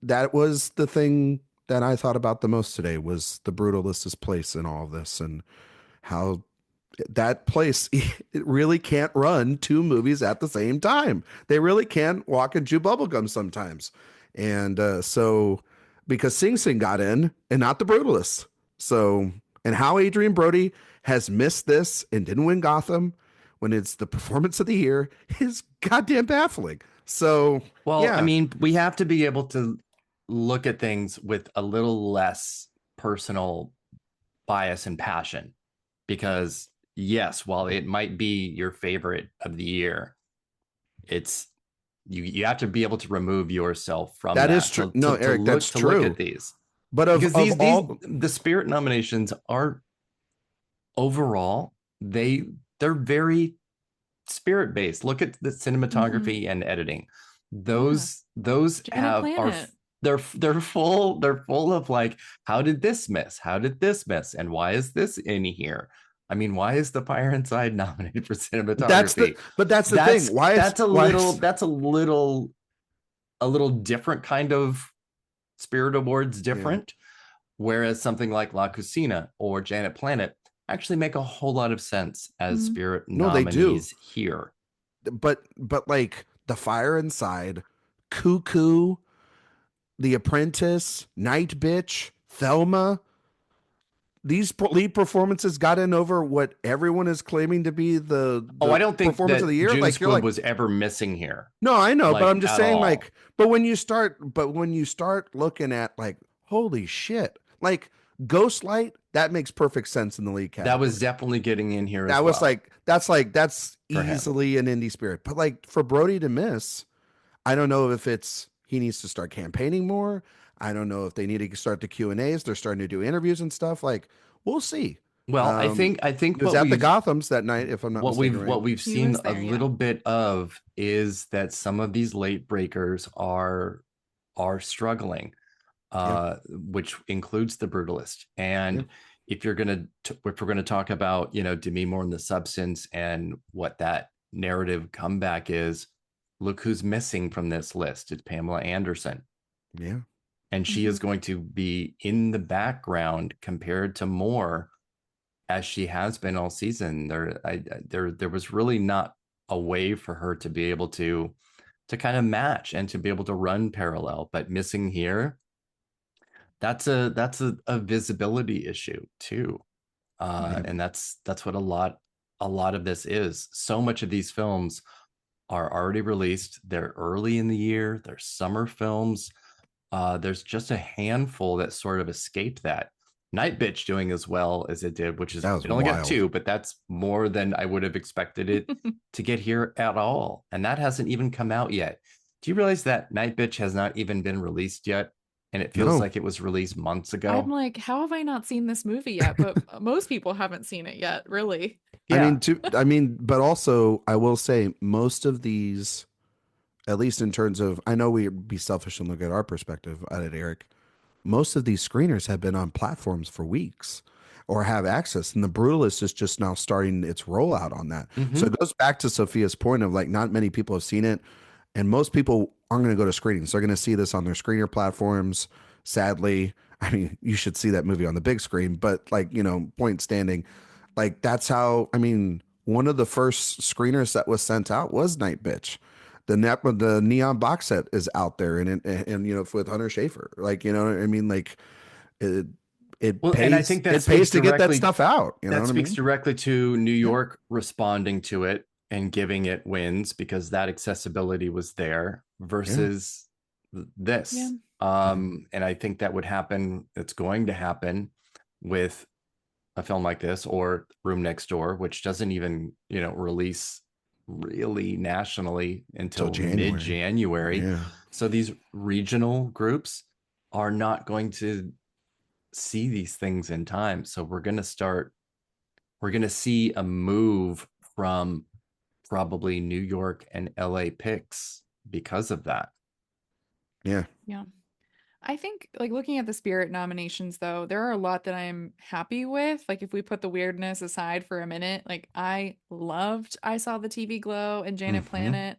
Speaker 2: that was the thing that I thought about the most today, was the Brutalist's place in all of this, and how that place, it really can't run two movies at the same time. They really can't walk and chew bubblegum sometimes. And so because Sing Sing got in and not the Brutalist. So, and how Adrian Brody has missed this and didn't win Gotham when it's the performance of the year is goddamn baffling. So,
Speaker 1: Well,
Speaker 2: yeah.
Speaker 1: I mean, we have to be able to look at things with a little less personal bias and passion, because yes, while it might be your favorite of the year, it's you have to be able to remove yourself from
Speaker 2: That is
Speaker 1: that
Speaker 2: true.
Speaker 1: to,
Speaker 2: No,
Speaker 1: to
Speaker 2: Eric,
Speaker 1: look
Speaker 2: that's
Speaker 1: to look
Speaker 2: true.
Speaker 1: at these,
Speaker 2: But of,
Speaker 1: because
Speaker 2: of
Speaker 1: these
Speaker 2: all,
Speaker 1: the Spirit nominations are overall, they're very Spirit based. Look at the cinematography and editing. Those
Speaker 3: Janet Planet.
Speaker 1: they're full of like, how did this miss? How did this miss? And why is this in here? I mean, why is The Fire Inside nominated for cinematography?
Speaker 2: that's the thing.
Speaker 1: That's a little different kind of Spirit Awards
Speaker 2: Yeah.
Speaker 1: different. Whereas something like La Cucina or Janet Planet actually make a whole lot of sense as Spirit
Speaker 2: No, they do.
Speaker 1: nominees here.
Speaker 2: But like The Fire Inside, Cuckoo, The Apprentice, Night Bitch, Thelma, these lead performances got in over what everyone is claiming to be
Speaker 1: Oh,
Speaker 2: the
Speaker 1: I don't think
Speaker 2: performance of
Speaker 1: that
Speaker 2: the year.
Speaker 1: June
Speaker 2: Like you're
Speaker 1: Squibb
Speaker 2: like,
Speaker 1: was ever missing here,
Speaker 2: no, I know, but
Speaker 1: like
Speaker 2: I'm just
Speaker 1: at
Speaker 2: saying,
Speaker 1: all.
Speaker 2: like, but when you start looking at like, holy shit, like Ghostlight, that makes perfect sense in the lead
Speaker 1: That was
Speaker 2: category.
Speaker 1: definitely getting in here as
Speaker 2: That was
Speaker 1: well
Speaker 2: that's
Speaker 1: for him.
Speaker 2: easily an indie spirit. But like for Brody to miss, I don't know if it's he needs to start campaigning more. I don't know if they need to start the Q&As. They're starting to do interviews and stuff. Like, we'll see.
Speaker 1: Well, I think
Speaker 2: He was at the Gothams that night, if I'm not mistaken, right?
Speaker 1: what we've
Speaker 3: He
Speaker 1: seen
Speaker 3: was
Speaker 1: a
Speaker 3: there, yeah.
Speaker 1: little bit of is that some of these late breakers are struggling,
Speaker 2: Yeah,
Speaker 1: which includes the brutalist.
Speaker 2: yeah,
Speaker 1: And if we're gonna talk about, Demi Moore and the substance and what that narrative comeback is, look who's missing from this list. It's Pamela Anderson,
Speaker 2: yeah.
Speaker 1: and she is
Speaker 3: Mhm.
Speaker 1: going to be in the background compared to Moore as she has been all season. There was really not a way for her to be able to kind of match and to be able to run parallel, but missing here, that's a visibility issue too.
Speaker 2: Yeah.
Speaker 1: And that's what a lot of this is. So much of these films are already released. They're early in the year, they're summer films. There's just a handful that sort of escaped that. Night Bitch doing as well as it did, which is
Speaker 2: That was
Speaker 1: it only got
Speaker 2: wild.
Speaker 1: 2, but that's more than I would have expected it to get here at all. And that hasn't even come out yet. Do you realize that Night Bitch has not even been released yet? And it feels
Speaker 2: No,
Speaker 1: like it was released months
Speaker 3: I'm
Speaker 1: ago.
Speaker 3: like, how have I not seen this movie yet? But most people haven't seen it yet, really.
Speaker 1: Yeah.
Speaker 2: but also I will say most of these, at least in terms of, I know we'd be selfish and look at our perspective at it, Eric. Most of these screeners have been on platforms for weeks or have access, and the Brutalist is just now starting its rollout on that. So
Speaker 1: Mm-hmm.
Speaker 2: it goes back to Sophia's point of like not many people have seen it, and most people aren't going to go to screenings. They're going to see this on their screener platforms. Sadly, I mean, you should see that movie on the big screen, but like, point standing, like that's how, I mean, one of the first screeners that was sent out was Night Bitch. The neon box set is out there, and with Hunter Schafer, like, what I mean, like it
Speaker 1: Well, and I think
Speaker 2: it pays to get that stuff out. You know
Speaker 1: that
Speaker 2: what I
Speaker 1: speaks
Speaker 2: mean?
Speaker 1: directly to New
Speaker 2: Yeah,
Speaker 1: York responding to it and giving it wins because that accessibility was there
Speaker 2: yeah,
Speaker 1: versus
Speaker 3: Yeah.
Speaker 1: this.
Speaker 2: yeah.
Speaker 1: And I think that would happen. It's going to happen with a film like this or Room Next Door, which doesn't even, release really nationally
Speaker 2: Till
Speaker 1: until
Speaker 2: January.
Speaker 1: mid-January.
Speaker 2: Yeah,
Speaker 1: So these regional groups are not going to see these things in time. So we're going to see a move from probably New York and LA picks because of that.
Speaker 2: yeah.
Speaker 3: Yeah. I think like looking at the Spirit nominations though, there are a lot that I'm happy with. Like if we put the weirdness aside for a minute, like I loved I Saw the TV Glow and Janet
Speaker 2: Hmm.
Speaker 3: Planet,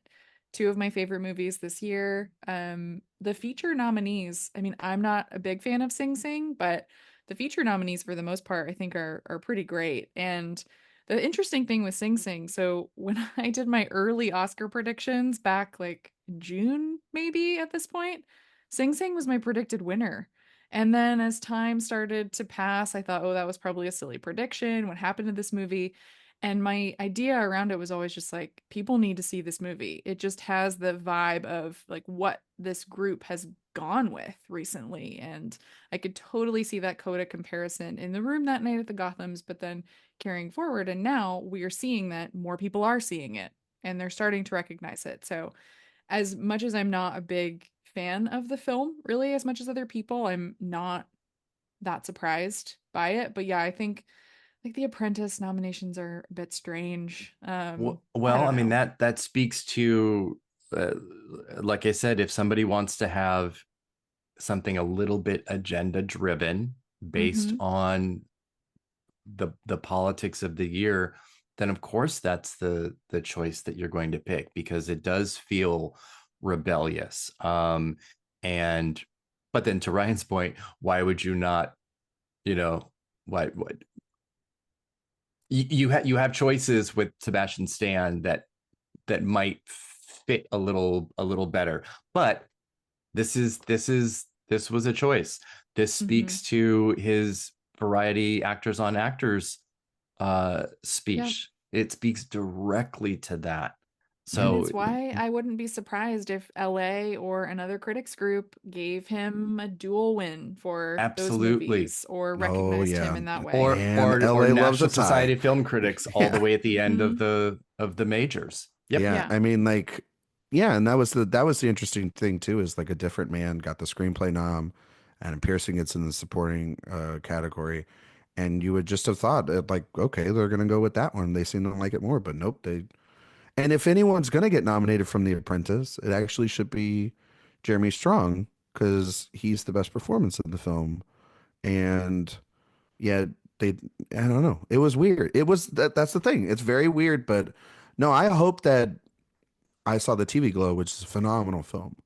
Speaker 3: two of my favorite movies this year. The feature nominees, I mean, I'm not a big fan of Sing Sing, but the feature nominees for the most part I think are pretty great. And the interesting thing with Sing Sing, so when I did my early Oscar predictions back like June maybe at this point, Sing Sing was my predicted winner. And then as time started to pass, I thought, oh, that was probably a silly prediction. What happened to this movie? And my idea around it was always just like, people need to see this movie. It just has the vibe of like what this group has gone with recently. And I could totally see that Coda comparison in the room that night at the Gothams, but then carrying forward. And now we are seeing that more people are seeing it and they're starting to recognize it. So as much as I'm not a big fan of the film, really, as much as other people, I'm not that surprised by it. But yeah, I think like the Apprentice nominations are a bit strange. I
Speaker 1: Well,
Speaker 3: don't
Speaker 1: I mean
Speaker 3: know.
Speaker 1: that speaks to, uh, like I said, if somebody wants to have something a little bit agenda driven based
Speaker 3: Mm-hmm.
Speaker 1: on the politics of the year, then of course that's the choice that you're going to pick because it does feel rebellious. And but then to Ryan's point, why would you not, you know, what you have choices with Sebastian Stan that might fit a little better. But this was a choice. This
Speaker 3: Mm-hmm.
Speaker 1: speaks to his Variety Actors on Actors speech. It speaks directly to that.
Speaker 3: And
Speaker 1: So
Speaker 3: it's why I wouldn't be surprised if LA or another critics group gave him a dual win for those
Speaker 1: absolutely.
Speaker 3: movies or
Speaker 2: Oh
Speaker 3: recognized him
Speaker 2: yeah,
Speaker 3: in that way.
Speaker 1: Or
Speaker 2: man,
Speaker 1: or
Speaker 2: LA loves
Speaker 1: National
Speaker 2: a tie.
Speaker 1: Society of Film Critics all the
Speaker 2: Yeah,
Speaker 1: way at the end
Speaker 3: Mhm.
Speaker 1: of the majors. Yep.
Speaker 2: yeah.
Speaker 3: Yeah.
Speaker 2: I mean, like, yeah, and that was the interesting thing too, is like a different man got the screenplay nom, and Pearson gets in the supporting category, and you would just have thought that, like, okay, they're gonna go with that one. They seem to like it more, but nope. They And if anyone's gonna get nominated from The Apprentice, it actually should be Jeremy Strong because he's the best performance in the film. And yeah, they I don't know. It was weird. It was that's the thing. It's very weird, but no, I hope that I saw the TV Glow, which is a phenomenal film.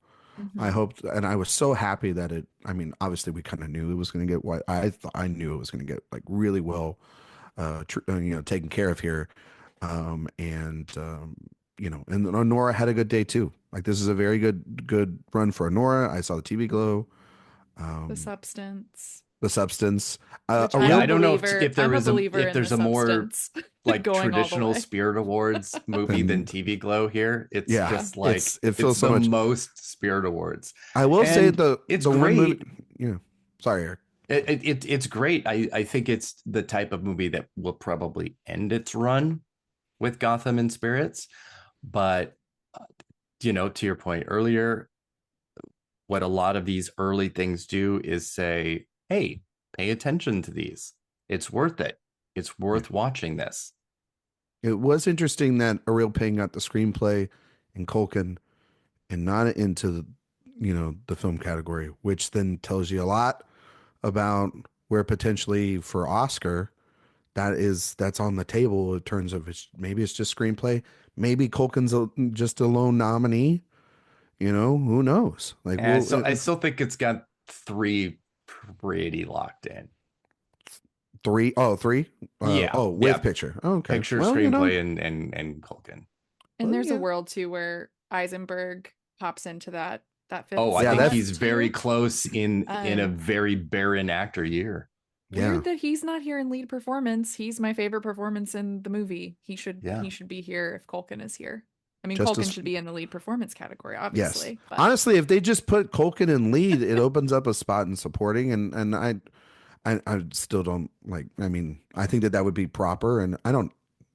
Speaker 2: I
Speaker 3: Mhm.
Speaker 2: hoped, and I was so happy that I mean, obviously we kind of knew it was going to get what I knew it was going to get like really well, taken care of here. And and Nora had a good day too. Like this is a very good run for Nora. I saw the TV Glow,
Speaker 3: The
Speaker 2: um,
Speaker 3: Substance,
Speaker 2: the Substance,
Speaker 3: which
Speaker 2: a
Speaker 1: Yeah,
Speaker 3: I'm
Speaker 1: I
Speaker 3: a
Speaker 2: real
Speaker 1: don't know
Speaker 3: believer.
Speaker 1: if there
Speaker 3: I'm a
Speaker 1: is
Speaker 3: believer
Speaker 1: if
Speaker 3: in The
Speaker 1: there's a more
Speaker 3: Substance
Speaker 1: like
Speaker 3: going all the
Speaker 1: traditional
Speaker 3: way.
Speaker 1: Spirit Awards movie than
Speaker 2: and
Speaker 1: TV Glow here. It's
Speaker 2: yeah,
Speaker 3: Yeah.
Speaker 1: just like
Speaker 2: it
Speaker 1: it's
Speaker 2: feels so
Speaker 1: the
Speaker 2: much.
Speaker 1: most Spirit Awards.
Speaker 2: I will say
Speaker 1: And
Speaker 2: the
Speaker 1: it's
Speaker 2: the one movie,
Speaker 1: great.
Speaker 2: sorry, Eric.
Speaker 1: It's great. I think it's the type of movie that will probably end its run with Gotham and Spirits. But to your point earlier, what a lot of these early things do is say, hey, pay attention to these. It's worth it. It's
Speaker 2: Yeah.
Speaker 1: worth watching this.
Speaker 2: It was interesting that Ariel Payne got the screenplay and Culkin and not into the film category, which then tells you a lot about where potentially for Oscar that's on the table in terms of maybe it's just screenplay, maybe Culkin's just a lone nominee. Who knows? Like,
Speaker 1: And
Speaker 2: well,
Speaker 1: so I still think it's got three pretty locked in.
Speaker 2: three, oh, three,
Speaker 1: Yeah.
Speaker 2: with
Speaker 1: Yeah.
Speaker 2: picture. Oh, okay,
Speaker 1: Picture,
Speaker 2: well,
Speaker 1: screenplay, and Culkin.
Speaker 3: And
Speaker 2: well,
Speaker 3: there's a
Speaker 2: yeah,
Speaker 3: world too where Eisenberg pops into that fifth
Speaker 1: Oh, I
Speaker 2: yeah,
Speaker 1: think
Speaker 3: spot
Speaker 2: that's
Speaker 1: he's very
Speaker 3: too.
Speaker 1: close in a
Speaker 3: Um,
Speaker 1: very barren actor year.
Speaker 2: yeah,
Speaker 3: Weird that he's not here in lead performance. He's my favorite performance in the movie. He should
Speaker 1: Yeah.
Speaker 3: he should be here if Culkin is here. I mean,
Speaker 2: just
Speaker 3: Culkin
Speaker 2: as
Speaker 3: should be in the lead performance category,
Speaker 2: yes.
Speaker 3: obviously, but
Speaker 2: Honestly, if they just put Culkin in lead, it opens up a spot in supporting, and I still don't like. I mean, I think that would be proper, and I don't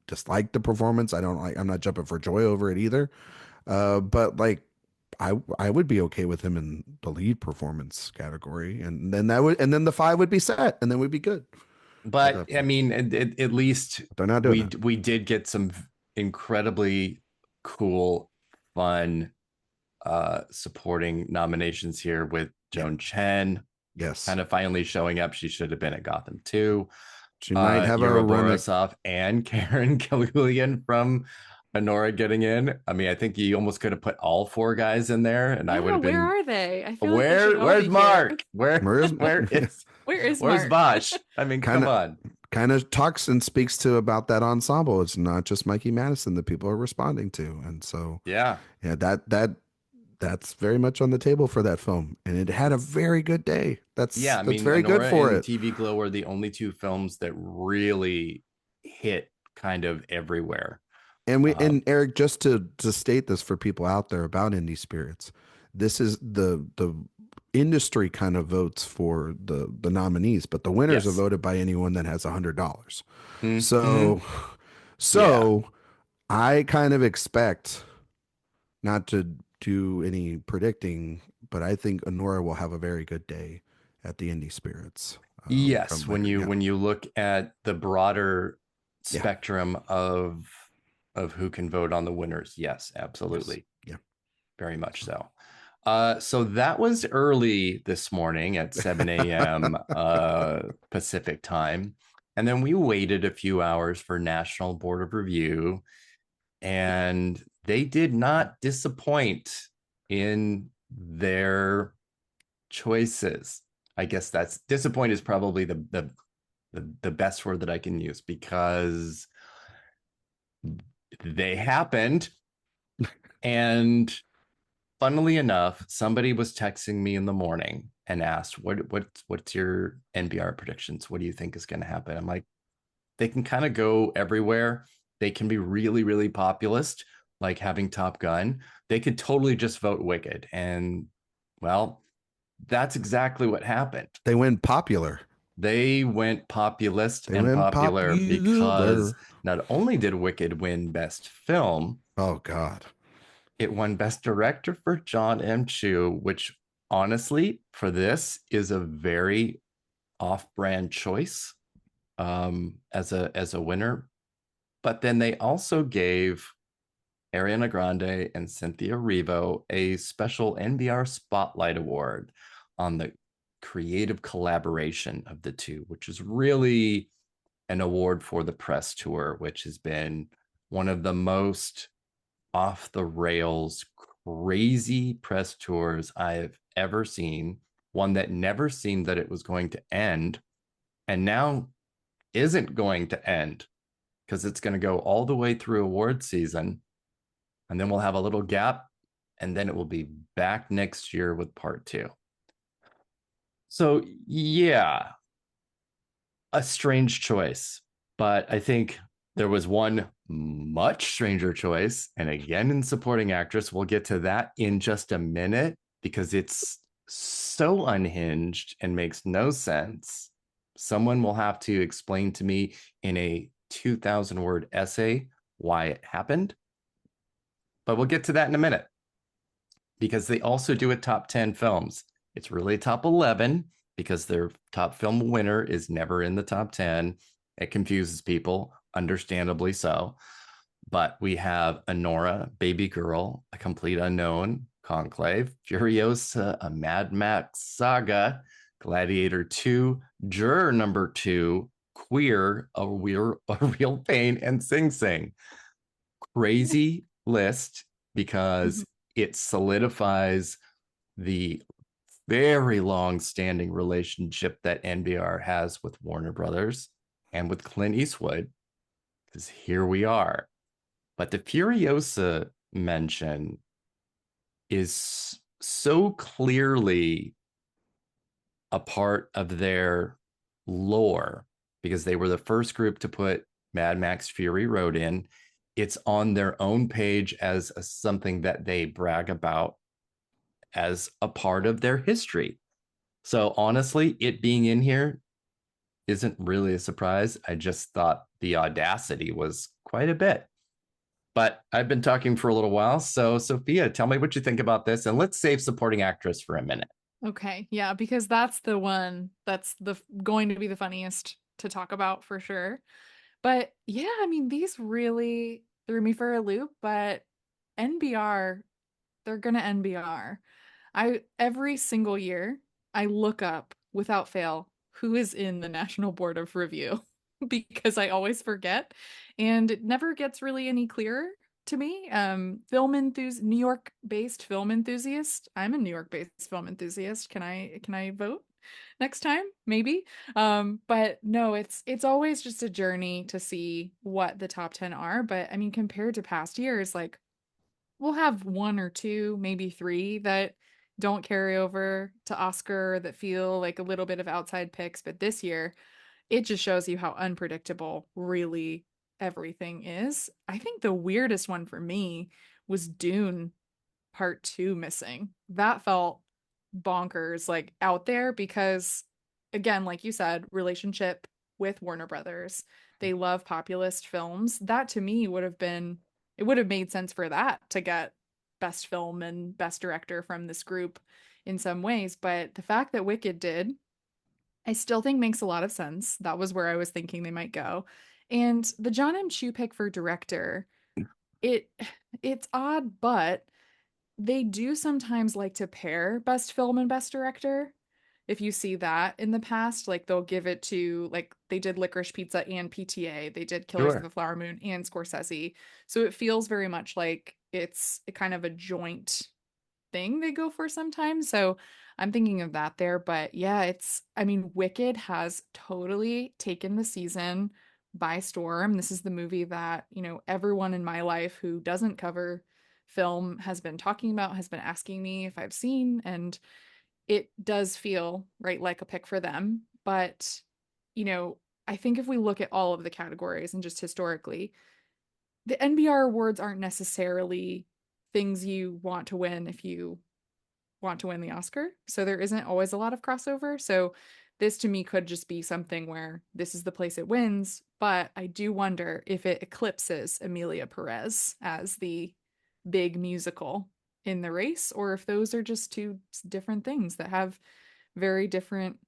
Speaker 2: dislike the performance. I'm not jumping for joy over it either. But like, I would be okay with him in the lead performance category, and then the five would be set, and then we'd be good at
Speaker 1: But
Speaker 2: that
Speaker 1: I
Speaker 2: point.
Speaker 1: mean, at least
Speaker 2: They're not doing that.
Speaker 1: we did get some incredibly cool, fun supporting nominations here with
Speaker 2: Yeah.
Speaker 1: Joan Chen
Speaker 2: Yes,
Speaker 1: kind of finally showing up. She should have been at Gotham too.
Speaker 2: she might have a
Speaker 1: Yura
Speaker 2: run at.
Speaker 1: Borisov and Karen Kilgulian from Honora getting in. I mean, I think you almost could have put all four guys in there, and I would
Speaker 3: yeah,
Speaker 1: have
Speaker 3: where
Speaker 1: been
Speaker 3: are they? I feel like they should all
Speaker 1: where's
Speaker 3: be here.
Speaker 1: Mark? Where
Speaker 2: Where's
Speaker 1: where is
Speaker 3: Where is
Speaker 1: where's
Speaker 3: Mark?
Speaker 1: Bosch? I mean,
Speaker 2: kind
Speaker 1: come
Speaker 2: of
Speaker 1: on.
Speaker 2: kind of talks and speaks to about that ensemble. It's not just Mikey Madison that people are responding to, and so
Speaker 1: Yeah.
Speaker 2: yeah, that's very much on the table for that film, and it had a very good day.
Speaker 1: Yeah, I
Speaker 2: That's
Speaker 1: mean,
Speaker 2: very good
Speaker 1: Honora
Speaker 2: for
Speaker 1: and
Speaker 2: it.
Speaker 1: TV Glow are the only two films that really hit kind of everywhere.
Speaker 2: And Eric, just to state this for people out there about indie spirits, this is the industry kind of votes for the nominees, but the winners are
Speaker 1: Yes.
Speaker 2: voted by anyone that has $100.
Speaker 1: Mm-hmm.
Speaker 2: So
Speaker 1: Yeah.
Speaker 2: so I kind of expect, not to do any predicting, but I think Honora will have a very good day at the indie spirits.
Speaker 1: Yes,
Speaker 2: From there, yeah,
Speaker 1: when you look at the broader
Speaker 2: yeah,
Speaker 1: spectrum of who can vote on the winners, yes,
Speaker 2: yes,
Speaker 1: absolutely,
Speaker 2: yeah.
Speaker 1: very much so. So that was early this morning at 7 a.m. Pacific time, and then we waited a few hours for National Board of Review, and they did not disappoint in their choices. I guess that's disappoint is probably the best word that I can use because they happened. And funnily enough, somebody was texting me in the morning and asked, what's your NBR predictions? What do you think is going to happen? I'm like, they can kind of go everywhere. They can be really, really populist, like having Top Gun. They could totally just vote Wicked. And well, that's exactly what happened.
Speaker 2: They went popular.
Speaker 1: They went populist
Speaker 2: They
Speaker 1: and
Speaker 2: went
Speaker 1: popular because
Speaker 2: popular.
Speaker 1: not only did Wicked win Best Film,
Speaker 2: Oh God.
Speaker 1: it won Best Director for John M. Chu, which honestly, for this, is a very off-brand choice as a winner. But then they also gave Ariana Grande and Cynthia Erivo a special NBR Spotlight Award on the creative collaboration of the two, which is really an award for the press tour, which has been one of the most off the rails, crazy press tours I've ever seen. One that never seemed that it was going to end, and now isn't going to end because it's going to go all the way through award season. And then we'll have a little gap, and then it will be back next year with part two. So, yeah, a strange choice. But I think there was one much stranger choice. And again, in supporting actress, we'll get to that in just a minute because it's so unhinged and makes no sense. Someone will have to explain to me in a 2,000-word essay why it happened. But we'll get to that in a minute because they also do a top 10 films. It's really top 11 because their top film winner is never in the top 10. It confuses people, understandably so. But we have Anora, Baby Girl, A Complete Unknown, Conclave, Furiosa, A Mad Max Saga, Gladiator 2, Juror Number 2, Queer, a Real Pain, and Sing Sing. Crazy list because it solidifies the very long-standing relationship that NBR has with Warner Brothers and with Clint Eastwood, because here we are. But the Furiosa mention is so clearly a part of their lore because they were the first group to put Mad Max Fury Road in. It's on their own page as something that they brag about as a part of their history. So honestly, it being in here isn't really a surprise. I just thought the audacity was quite a bit. But I've been talking for a little while. So Sophia, tell me what you think about this. And let's save supporting actress for a minute.
Speaker 3: Okay, yeah, because that's the one that's going to be the funniest to talk about for sure. But yeah, I mean, these really threw me for a loop, but NBR, they're gonna NBR. Every single year I look up without fail who is in the National Board of Review because I always forget and it never gets really any clearer to me. New York based film enthusiast. I'm a New York based film enthusiast. Can I vote next time? Maybe. But no, it's always just a journey to see what the top 10 are. But I mean, compared to past years, like we'll have one or two, maybe three that don't carry over to Oscar that feel like a little bit of outside picks. But this year, it just shows you how unpredictable really everything is. I think the weirdest one for me was Dune Part 2 missing. That felt bonkers, like out there because, again, like you said, relationship with Warner Brothers. They love populist films. That to me it would have made sense for that to get best film and best director from this group in some ways. But the fact that Wicked did, I still think makes a lot of sense. That was where I was thinking they might go. And the John M. Chu pick for director, it it's odd, but they do sometimes like to pair best film and best director. If you see that in the past, like they'll give it to, like they did Licorice Pizza and PTA, they did Killers of
Speaker 1: Sure.
Speaker 3: the Flower Moon and Scorsese. So it feels very much like it's a kind of a joint thing they go for sometimes. So I'm thinking of that there. But yeah, I mean, Wicked has totally taken the season by storm. This is the movie that, everyone in my life who doesn't cover film has been talking about, has been asking me if I've seen. And it does feel right like a pick for them. But, you know, I think if we look at all of the categories and just historically, the NBR awards aren't necessarily things you want to win if you want to win the Oscar. So there isn't always a lot of crossover. So this to me could just be something where this is the place it wins. But I do wonder if it eclipses Emilia Perez as the big musical in the race, or if those are just two different things that have very different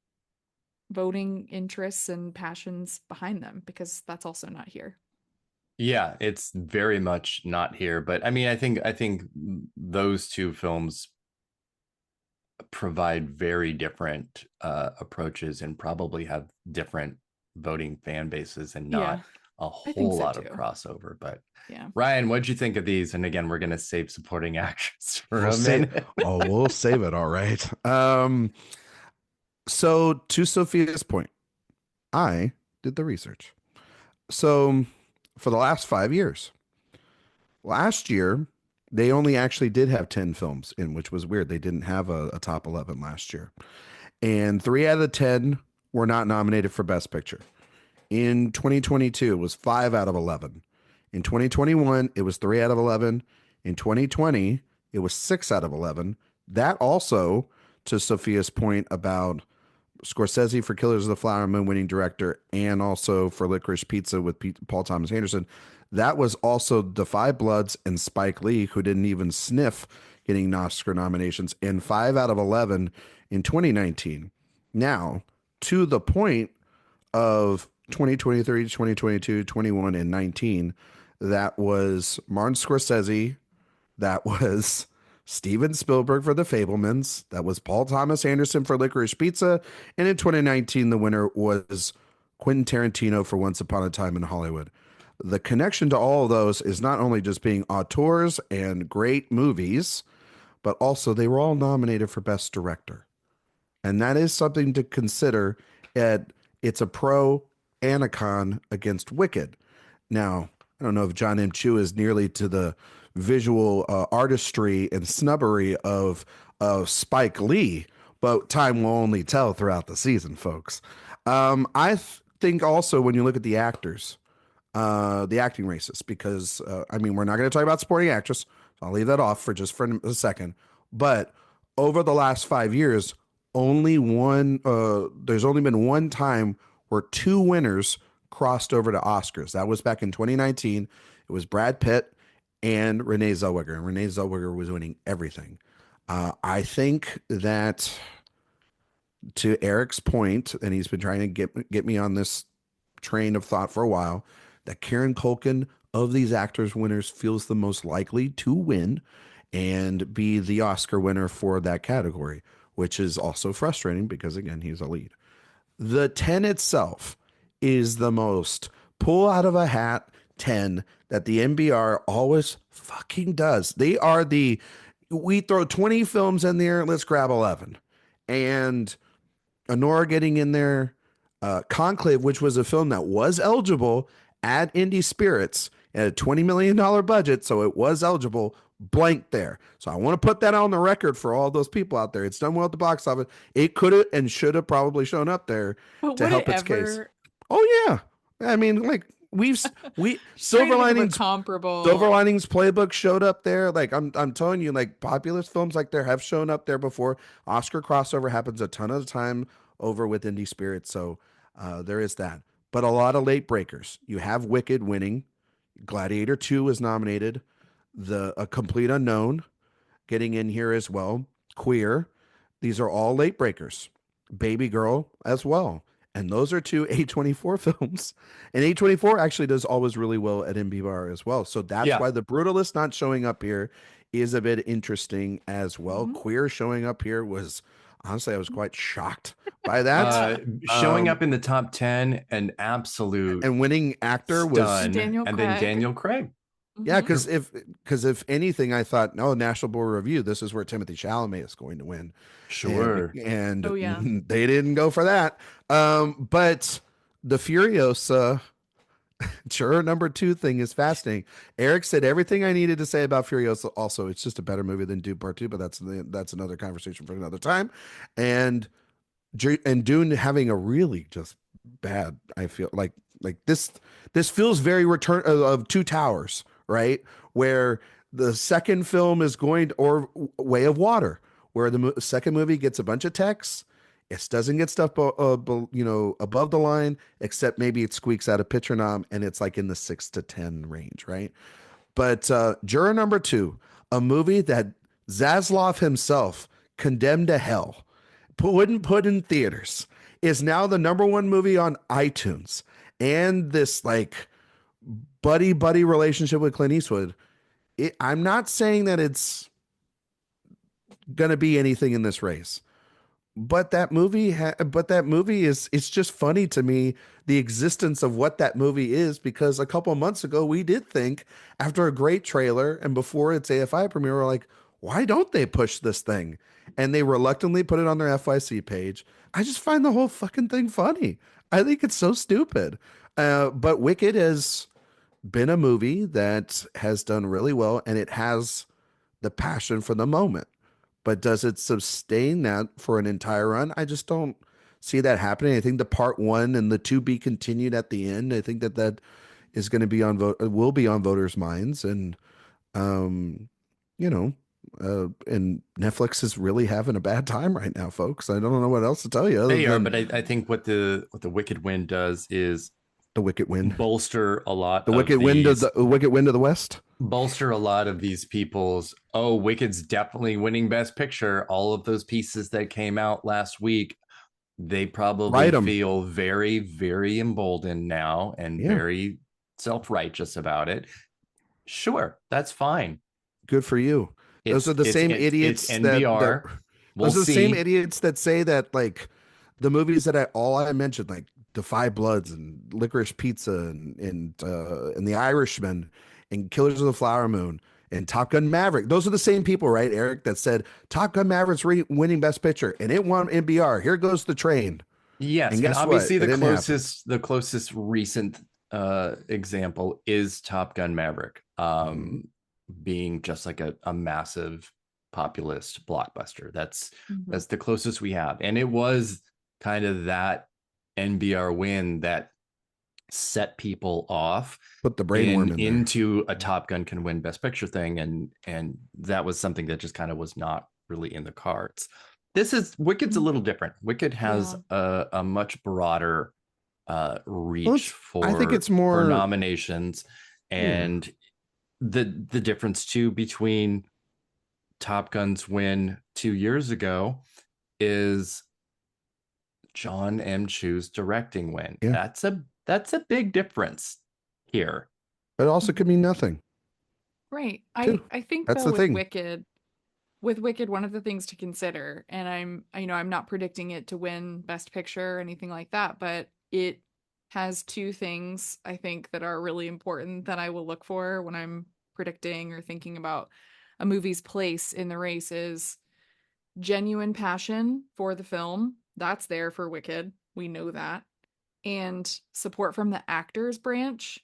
Speaker 3: voting interests and passions behind them, because that's also not here.
Speaker 1: Yeah, it's very much not here, but I mean, I think those two films provide very different approaches and probably have different voting fan bases and
Speaker 3: Yeah,
Speaker 1: not a
Speaker 3: I think
Speaker 1: whole
Speaker 3: so
Speaker 1: lot of
Speaker 3: too.
Speaker 1: crossover. But
Speaker 3: Yeah.
Speaker 1: Ryan, what'd you think of these? And again, we're going to save supporting actress for
Speaker 2: We'll
Speaker 1: a
Speaker 2: save.
Speaker 1: minute.
Speaker 2: Oh, we'll save it. All right. So to Sophia's point, I did the research. So for the last 5 years, last year they only actually did have 10 films in, which was weird. They didn't have a top 11 last year, and 3 out of the 10 were not nominated for Best Picture. In 2022, it was 5 out of 11. In 2021, it was 3 out of 11. In 2020, it was 6 out of 11. That also, to Sophia's point about Scorsese for Killers of the Flower Moon winning director, and also for Licorice Pizza with Paul Thomas Anderson, that was also The Five Bloods and Spike Lee, who didn't even sniff getting Oscar nominations, and 5 out of 11 in 2019. Now, to the point of 2023, 2022, 21, and 19, that was Martin Scorsese, that was Steven Spielberg for The Fablemans, that was Paul Thomas Anderson for Licorice Pizza, and in 2019, the winner was Quentin Tarantino for Once Upon a Time in Hollywood. The connection to all of those is not only just being auteurs and great movies, but also they were all nominated for Best Director. And that is something to consider. It's a pro and a con against Wicked. Now, I don't know if John M. Chu is nearly to the visual artistry and snubbery of Spike Lee, but time will only tell throughout the season, folks. I think also when you look at the actors, the acting races, because I mean, we're not going to talk about supporting actress. So I'll leave that off for a second. But over the last 5 years, there's only been one time where two winners crossed over to Oscars. That was back in 2019. It was Brad Pitt and Renee Zellweger, and Renee Zellweger was winning everything. I think that, to Erik's point, and he's been trying to get me on this train of thought for a while, that Kieran Culkin of these actors winners feels the most likely to win and be the Oscar winner for that category, which is also frustrating because, again, he's a lead. The 10 itself is the most pull out of a hat 10 that the NBR always fucking does. We throw 20 films in there, let's grab 11. And Honora getting in there, Conclave, which was a film that was eligible at Indie Spirits at a $20 million budget, so it was eligible, blank there. So I want to put that on the record for all those people out there. It's done well at the box office. It could have and should have probably shown up there to help its case. Oh yeah, I mean, like we Silver Linings
Speaker 3: comparable.
Speaker 2: Silver Linings Playbook showed up there. Like I'm telling you, like populist films like there have shown up there before. Oscar crossover happens a ton of the time over with Indie Spirit, so there is that. But a lot of late breakers. You have Wicked winning. Gladiator 2 is nominated. A Complete Unknown getting in here as well. Queer. These are all late breakers. Baby Girl as well. And those are two A24 films. And A24 actually does always really well at NBR as well. So that's why The Brutalist not showing up here is a bit interesting as well. Mm-hmm. Queer showing up here was, honestly, I was quite shocked by that.
Speaker 1: Showing up in the top 10, an absolute
Speaker 2: and winning actor was
Speaker 3: Daniel Craig.
Speaker 1: And then Daniel Craig.
Speaker 2: Yeah, because if anything, I thought, no, National Board Review, this is where Timothée Chalamet is going to win.
Speaker 1: Sure.
Speaker 2: And they didn't go for that. But the Furiosa Juror number two thing is fascinating. Eric said everything I needed to say about Furiosa. Also, it's just a better movie than Dune Part Two, but that's another conversation for another time. And and Dune having a really just bad. I feel like this feels very Return of Two Towers, right? Where the second film is going or Way of Water, where the second movie gets a bunch of texts. It doesn't get stuff, above the line, except maybe it squeaks out a picture nom, and it's like in the 6 to 10 range, right? But Juror number two, a movie that Zaslav himself condemned to hell, wouldn't put in theaters, is now the number one movie on iTunes. And this like buddy relationship with Clint Eastwood. I'm not saying that it's going to be anything in this race, but that movie is, it's just funny to me, the existence of what that movie is, because a couple of months ago we did think, after a great trailer and before its AFI premiere, we're like, why don't they push this thing? And they reluctantly put it on their FYC page. I just find the whole fucking thing funny. I think it's so stupid. But Wicked has been a movie that has done really well, and it has the passion for the moment. But does it sustain that for an entire run? I just don't see that happening. I think the part one and the to be continued at the end, I think that is going to be will be on voters' minds. And, um, and Netflix is really having a bad time right now, folks. I don't know what else to tell you.
Speaker 1: They are, but I think what the Wicked Win does is
Speaker 2: the Wicked Wind
Speaker 1: bolster a lot.
Speaker 2: The Wicked Wind of the Wicked Wind of the West.
Speaker 1: Bolster a lot of these people's. Oh, Wicked's definitely winning Best Picture. All of those pieces that came out last week, they probably feel very, very emboldened now and very self-righteous about it. Sure, that's fine.
Speaker 2: Good for you. Those are the same idiots
Speaker 1: it's NBR.
Speaker 2: Those are the same idiots that say that, like, the movies that I mentioned, like Defy Bloods and Licorice Pizza and The Irishman and Killers of the Flower Moon and Top Gun Maverick. Those are the same people, right, Eric, that said Top Gun Maverick's winning Best Picture and it won NBR. Here goes the train.
Speaker 1: Yes, and obviously the closest recent example is Top Gun Maverick, being just like a massive populist blockbuster. That's the closest we have, and it was kind of that NBR win that set people off,
Speaker 2: put the brainworm
Speaker 1: into a Top Gun can win Best Picture thing, and that was something that just kind of was not really in the cards. Wicked's a little different. Wicked has a much broader reach for,
Speaker 2: I think it's more
Speaker 1: for nominations, and the difference too between Top Gun's win 2 years ago is John M. Chu's directing win. That's a big difference here.
Speaker 2: But it also could mean nothing.
Speaker 3: Right. I think
Speaker 2: that's
Speaker 3: though,
Speaker 2: the thing.
Speaker 3: With Wicked, one of the things to consider, and I'm not predicting it to win Best Picture or anything like that, but it has two things I think that are really important that I will look for when I'm predicting or thinking about a movie's place in the race is genuine passion for the film. That's there for Wicked. We know that. And support from the actors branch.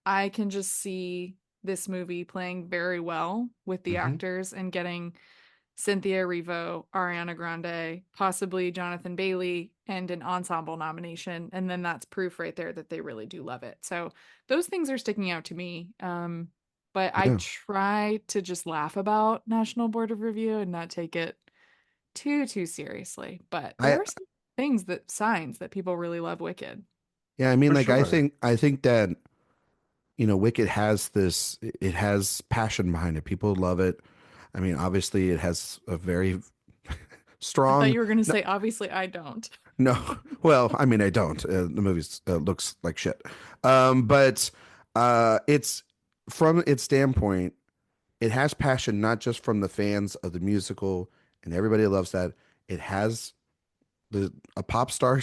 Speaker 3: I can just see this movie playing very well with the actors and getting Cynthia Erivo, Ariana Grande, possibly Jonathan Bailey, and an ensemble nomination. And then that's proof right there that they really do love it. So those things are sticking out to me. But I try to just laugh about National Board of Review and not take it too seriously. But there are some signs that people really love Wicked.
Speaker 2: Yeah, I mean, I think that, Wicked has it has passion behind it. People love it. I mean, obviously it has a very strong.
Speaker 3: I thought you were going to say, obviously I don't.
Speaker 2: No, well, I mean, I don't. The movie looks like shit. But it's, from its standpoint, it has passion, not just from the fans of the musical, and everybody loves that. It has a pop star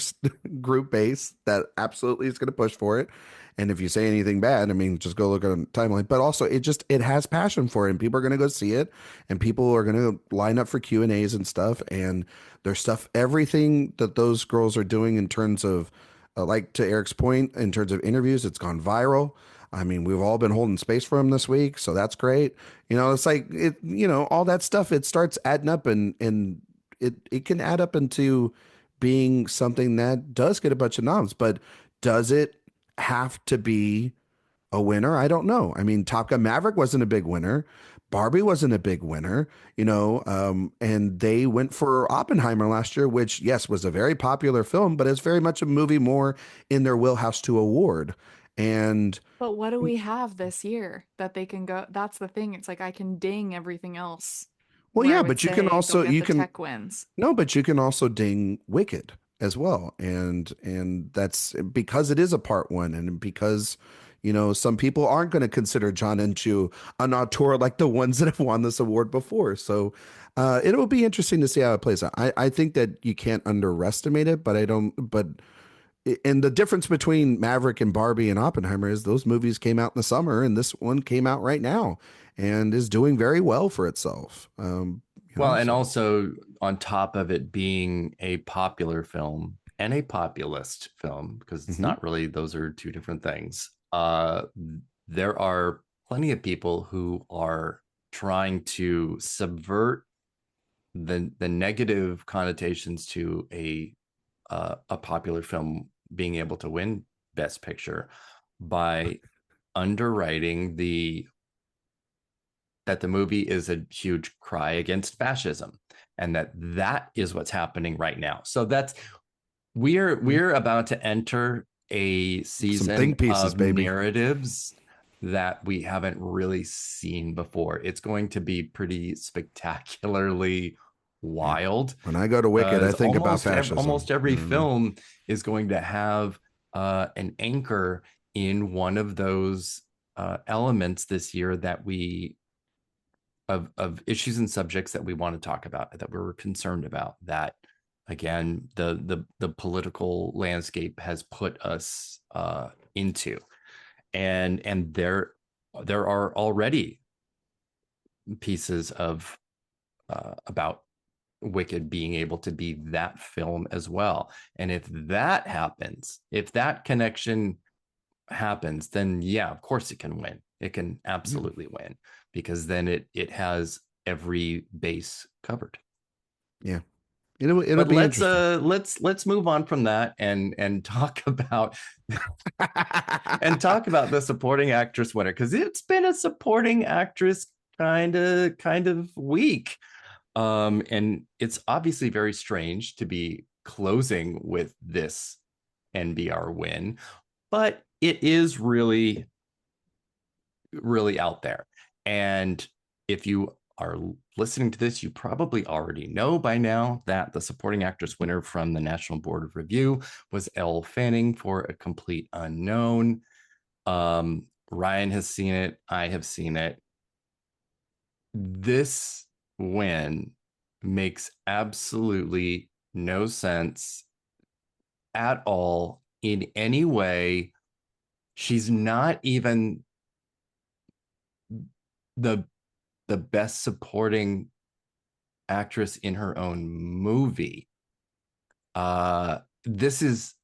Speaker 2: group base that absolutely is going to push for it. And if you say anything bad, I mean, just go look at a timeline. But also, it has passion for it, and people are going to go see it, and people are going to line up for Q&As and stuff. And there's stuff, everything that those girls are doing in terms of like to Eric's point, in terms of interviews, it's gone viral. I mean, we've all been holding space for him this week, so that's great. It's like all that stuff. It starts adding up, and it can add up into being something that does get a bunch of noms. But does it have to be a winner? I don't know. I mean, Top Gun Maverick wasn't a big winner. Barbie wasn't a big winner, and they went for Oppenheimer last year, which, yes, was a very popular film, but it's very much a movie more in their wheelhouse to award. And
Speaker 3: But what do we have this year that they can go? That's the thing. It's like I can ding everything else
Speaker 2: well,
Speaker 3: where I
Speaker 2: yeah,
Speaker 3: would
Speaker 2: but you can
Speaker 3: say they'll
Speaker 2: also
Speaker 3: get
Speaker 2: you
Speaker 3: the
Speaker 2: can
Speaker 3: tech wins.
Speaker 2: no, but you can also ding Wicked as well, and that's because it is a part one, and because some people aren't going to consider John and Chu an auteur like the ones that have won this award before. So it will be interesting to see how it plays out. I think that you can't underestimate it, but I don't. But and the difference between Maverick and Barbie and Oppenheimer is those movies came out in the summer, and this one came out right now, and is doing very well for itself.
Speaker 1: Well, and
Speaker 2: So.
Speaker 1: also on top of it being a popular film and a populist film, because it's
Speaker 2: Mhm.
Speaker 1: not really, those are two different things. There are plenty of people who are trying to subvert the negative connotations to a popular film being able to win Best Picture by underwriting that the movie is a huge cry against fascism, and that is what's happening right now. So that's we're about to enter a
Speaker 2: Some
Speaker 1: season
Speaker 2: think pieces,
Speaker 1: of
Speaker 2: baby.
Speaker 1: narratives that we haven't really seen before. It's going to be pretty spectacularly
Speaker 2: Yeah.
Speaker 1: wild.
Speaker 2: When I go to Wicked, I
Speaker 1: Because
Speaker 2: think about fascism.
Speaker 1: almost
Speaker 2: You
Speaker 1: every
Speaker 2: know what I mean?
Speaker 1: film is going to have an anchor in one of those elements this year that we of issues and subjects that we want to talk about, that we're concerned about, that again the political landscape has put us into, and there are already pieces of about Wicked being able to be that film as well. And if that happens, if that connection happens, then yeah, of course it can win. It can
Speaker 2: Yeah.
Speaker 1: absolutely win, because then it has every base covered.
Speaker 2: Yeah. It'll
Speaker 1: But
Speaker 2: be interesting.
Speaker 1: let's move on from that and talk about and talk about the supporting actress winner, because it's been a supporting actress kind of week. And it's obviously very strange to be closing with this NBR win, but it is really, really out there. And if you are listening to this, you probably already know by now that the supporting actress winner from the National Board of Review was Elle Fanning for A Complete Unknown. Ryan has seen it. I have seen it. This win makes absolutely no sense at all in any way. She's not even the best supporting actress in her own movie. This is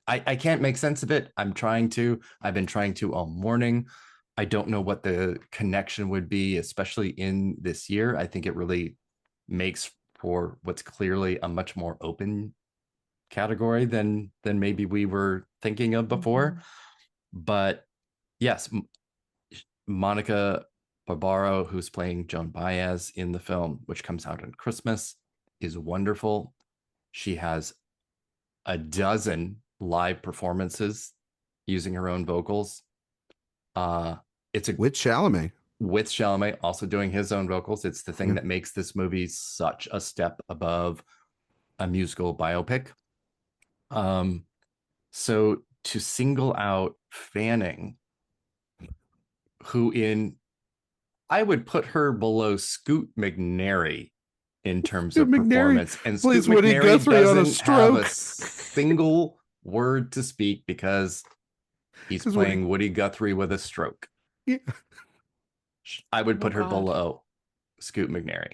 Speaker 1: I can't make sense of it. I've been trying to all morning. I don't know what the connection would be, especially in this year. I think it really makes for what's clearly a much more open category than maybe we were thinking of before.
Speaker 3: Mhm.
Speaker 1: But yes, Monica Barbaro, who's playing Joan Baez in the film, which comes out on Christmas, is wonderful. She has a dozen live performances using her own vocals. It's a
Speaker 2: With Chalamet.
Speaker 1: with Chalamet also doing his own vocals. It's the thing
Speaker 2: Yeah.
Speaker 1: that makes this movie such a step above a musical biopic. Um, so to single out Fanning, who in I would put her below Scoot McNairy in terms of
Speaker 2: McNairy
Speaker 1: performance. And Scoot
Speaker 2: plays Woody
Speaker 1: McNairy
Speaker 2: Guthrie on a
Speaker 1: doesn't have a
Speaker 2: stroke.
Speaker 1: single word to speak because he's
Speaker 2: Because Woody.
Speaker 1: playing Woody Guthrie with a stroke.
Speaker 2: Yeah.
Speaker 1: I would
Speaker 3: Oh
Speaker 1: put her
Speaker 3: God.
Speaker 1: below Scoot McNairy.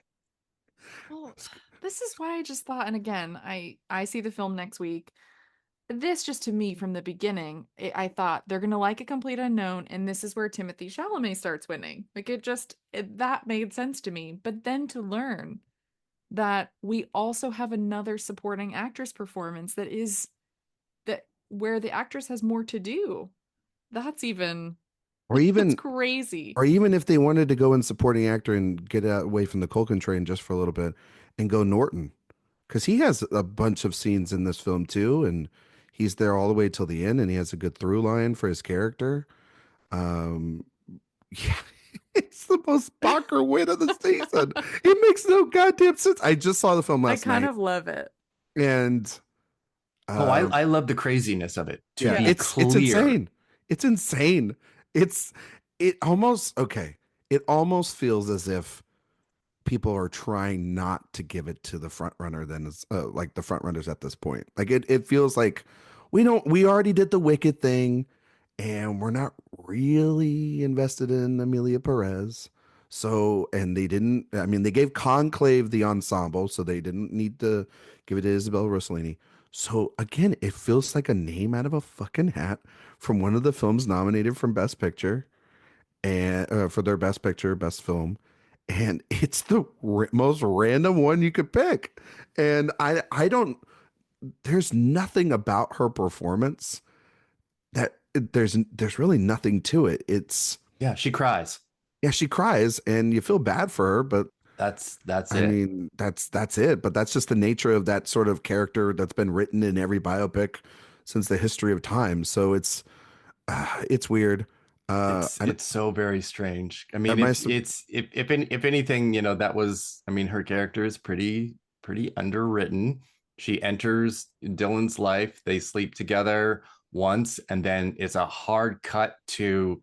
Speaker 3: Well, this is why I just thought, and again, I see the film next week. this just to me from the beginning, I thought they're gonna like A Complete Unknown, and this is where Timothy Chalamet starts winning. Like that made sense to me. But then to learn that we also have another supporting actress performance that where the actress has more to do. That's even
Speaker 2: Or
Speaker 3: that's
Speaker 2: even
Speaker 3: crazy.
Speaker 2: or even if they wanted to go in supporting actor and get away from the Culkin train just for a little bit and go Norton, because he has a bunch of scenes in this film too, and he's there all the way till the end, and he has a good through line for his character. Um, yeah, it's the most bonkers win of the season. It makes no goddamn sense. I just saw the film
Speaker 3: I
Speaker 2: last
Speaker 3: kind
Speaker 2: night,
Speaker 3: of love it.
Speaker 2: and
Speaker 1: Oh,
Speaker 2: um,
Speaker 1: I love the craziness of it. To
Speaker 2: yeah,
Speaker 3: Yeah.
Speaker 1: be
Speaker 2: it's
Speaker 1: clear,
Speaker 2: insane. It's insane. It's it almost okay. It almost feels as if people are trying not to give it to the front runner than like the front runners at this point. Like it feels like we already did the Wicked thing, and we're not really invested in Amelia Perez. So, and they didn't, I mean, they gave Conclave the ensemble, so they didn't need to give it to Isabel Rossellini. So again, it feels like a name out of a fucking hat from one of the films nominated from Best Picture and for their Best Picture, Best Film, and it's the most random one you could pick. And I don't. There's nothing about her performance that there's really nothing to it. It's
Speaker 1: yeah, she cries.
Speaker 2: yeah, she cries and you feel bad for her, but
Speaker 1: That's
Speaker 2: I
Speaker 1: it.
Speaker 2: mean that's it. But that's just the nature of that sort of character that's been written in every biopic since the history of time. So it's weird. And
Speaker 1: It's so very strange. I mean,
Speaker 2: my
Speaker 1: if anything, you know, that was, I mean, her character is pretty underwritten. She enters Dylan's life. They sleep together once, and then it's a hard cut to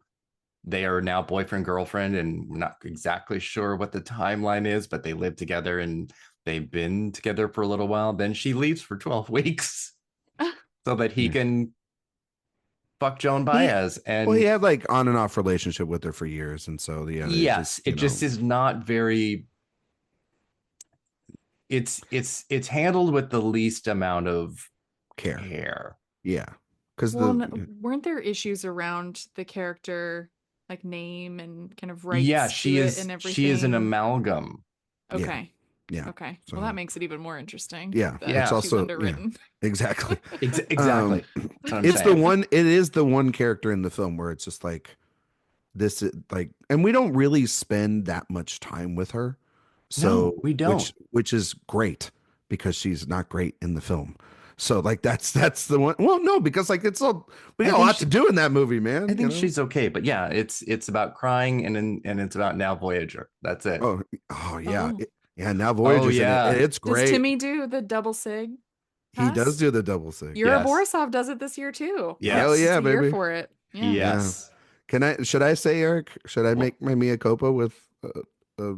Speaker 1: they are now boyfriend girlfriend, and we're not exactly sure what the timeline is, but they live together and they've been together for a little while. Then she leaves for 12 weeks so that he
Speaker 2: yeah.
Speaker 1: can fuck Joan
Speaker 2: He
Speaker 1: Baez.
Speaker 2: Well, he
Speaker 1: And
Speaker 2: had like on and off relationship with her for years, and so yeah, it just
Speaker 1: yes, it just is not very, it's handled with the least amount of
Speaker 2: care.
Speaker 1: care.
Speaker 2: Yeah, because
Speaker 3: Well, weren't there issues around the character, like name and kind of
Speaker 1: Yeah,
Speaker 3: rights to it and
Speaker 1: she is an
Speaker 3: everything?
Speaker 1: amalgam.
Speaker 2: yeah,
Speaker 3: Okay.
Speaker 2: yeah.
Speaker 3: Okay. Well, that
Speaker 2: So
Speaker 3: makes it even more interesting
Speaker 2: yeah,
Speaker 3: that
Speaker 2: it's
Speaker 1: Yeah,
Speaker 3: she's
Speaker 2: also yeah,
Speaker 3: underwritten.
Speaker 2: exactly. Um,
Speaker 1: Exactly. That's what I'm
Speaker 2: it's the
Speaker 1: saying.
Speaker 2: one. It is the one character in the film where it's just like this, like, and we don't really spend that much time with her, so
Speaker 1: No, we don't.
Speaker 2: which is great because she's not great in the film. So like that's the one. Well, no, because like it's all we
Speaker 1: I
Speaker 2: got a
Speaker 1: think
Speaker 2: lot to do in that movie,
Speaker 1: I
Speaker 2: man. You
Speaker 1: think
Speaker 2: know.
Speaker 1: she's okay, but yeah, it's about crying and it's about Now Voyager. That's it.
Speaker 2: Oh yeah,
Speaker 3: Oh.
Speaker 2: yeah. Now
Speaker 1: Oh
Speaker 2: Voyager's in it.
Speaker 1: yeah.
Speaker 2: It's
Speaker 3: Does
Speaker 2: great.
Speaker 3: Timmy do the double sig
Speaker 2: He does
Speaker 3: test?
Speaker 2: do the double sig.
Speaker 3: Yura
Speaker 1: Yes.
Speaker 3: Borisov does it this year too.
Speaker 2: Hell
Speaker 1: Yes.
Speaker 3: It's
Speaker 2: yeah,
Speaker 3: a year
Speaker 2: baby.
Speaker 3: for it. Yeah.
Speaker 2: Yeah.
Speaker 1: Yes.
Speaker 2: Can I? Should I say, Eric? Should I
Speaker 1: Well,
Speaker 2: make my Mia Copa with a,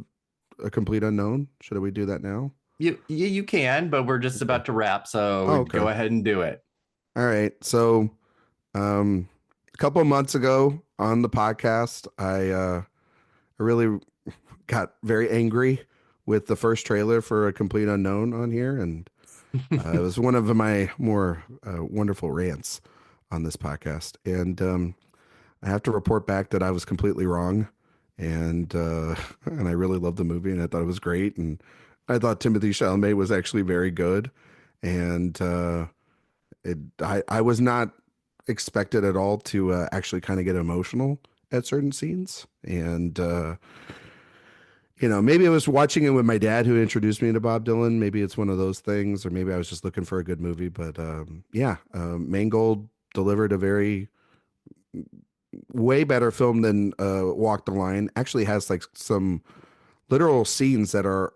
Speaker 2: a complete unknown? Should we do that now?
Speaker 1: you can, but we're just
Speaker 2: Okay.
Speaker 1: about to wrap, so
Speaker 2: Oh,
Speaker 1: go
Speaker 2: okay.
Speaker 1: ahead and do it.
Speaker 2: All right. So, a couple of months ago on the podcast, I really got very angry with the first trailer for a complete unknown on here, and it was one of my more wonderful rants on this podcast. And I have to report back that I was completely wrong, and and I really loved the movie, and I thought it was great, and I thought Timothy Chalamet was actually very good, and I was not expected at all to actually kind of get emotional at certain scenes, and maybe I was watching it with my dad who introduced me to Bob Dylan. Maybe it's one of those things, or maybe I was just looking for a good movie. But yeah, Mangold delivered a very way better film than Walk the Line. Actually has like some literal scenes that are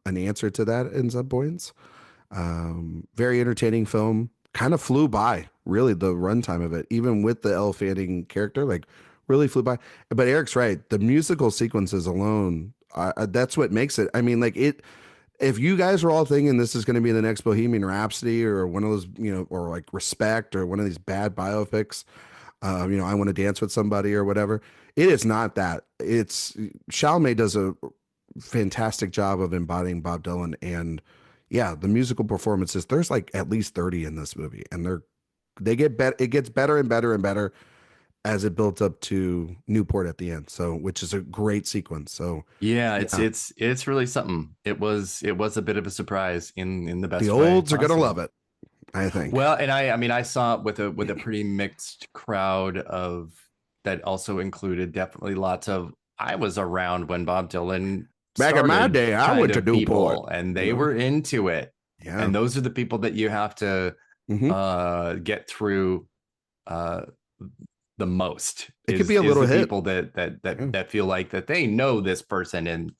Speaker 2: an answer to that in some points. Very entertaining film. Kind of flew by, really, the runtime of it, even with the Elle Fanning character, like really flew by. But Eric's right. The musical sequences alone, that's what makes it. I mean, like it. If you guys are all thinking this is going to be the next Bohemian Rhapsody or one of those, or like Respect or one of these bad biopics, I want to dance with somebody or whatever. It is not that. It's Chalamet does a fantastic job of embodying Bob Dylan, and yeah, the musical performances. There's like at least 30 in this movie, and they're they get better. It gets better and better and better as it builds up to Newport at the end. So, which is a great sequence. So,
Speaker 1: Yeah,
Speaker 2: yeah,
Speaker 1: it's really something. It was a bit of a surprise in the
Speaker 2: the
Speaker 1: best way
Speaker 2: olds are gonna love
Speaker 1: possible.
Speaker 2: it, I think.
Speaker 1: Well, and I mean I saw it with a pretty mixed crowd of that also included definitely lots of I was around when Bob Dylan
Speaker 2: Back in my
Speaker 1: started
Speaker 2: day, I
Speaker 1: kind
Speaker 2: went to
Speaker 1: of
Speaker 2: Newport.
Speaker 1: people and
Speaker 2: You
Speaker 1: they
Speaker 2: know,
Speaker 1: were into it.
Speaker 2: yeah.
Speaker 1: And those are the people that you have to
Speaker 2: Hmm.
Speaker 1: get through uh the most
Speaker 2: It could be a
Speaker 1: is
Speaker 2: little
Speaker 1: the
Speaker 2: hit.
Speaker 1: people that
Speaker 2: Yeah.
Speaker 1: that feel like that they know this person and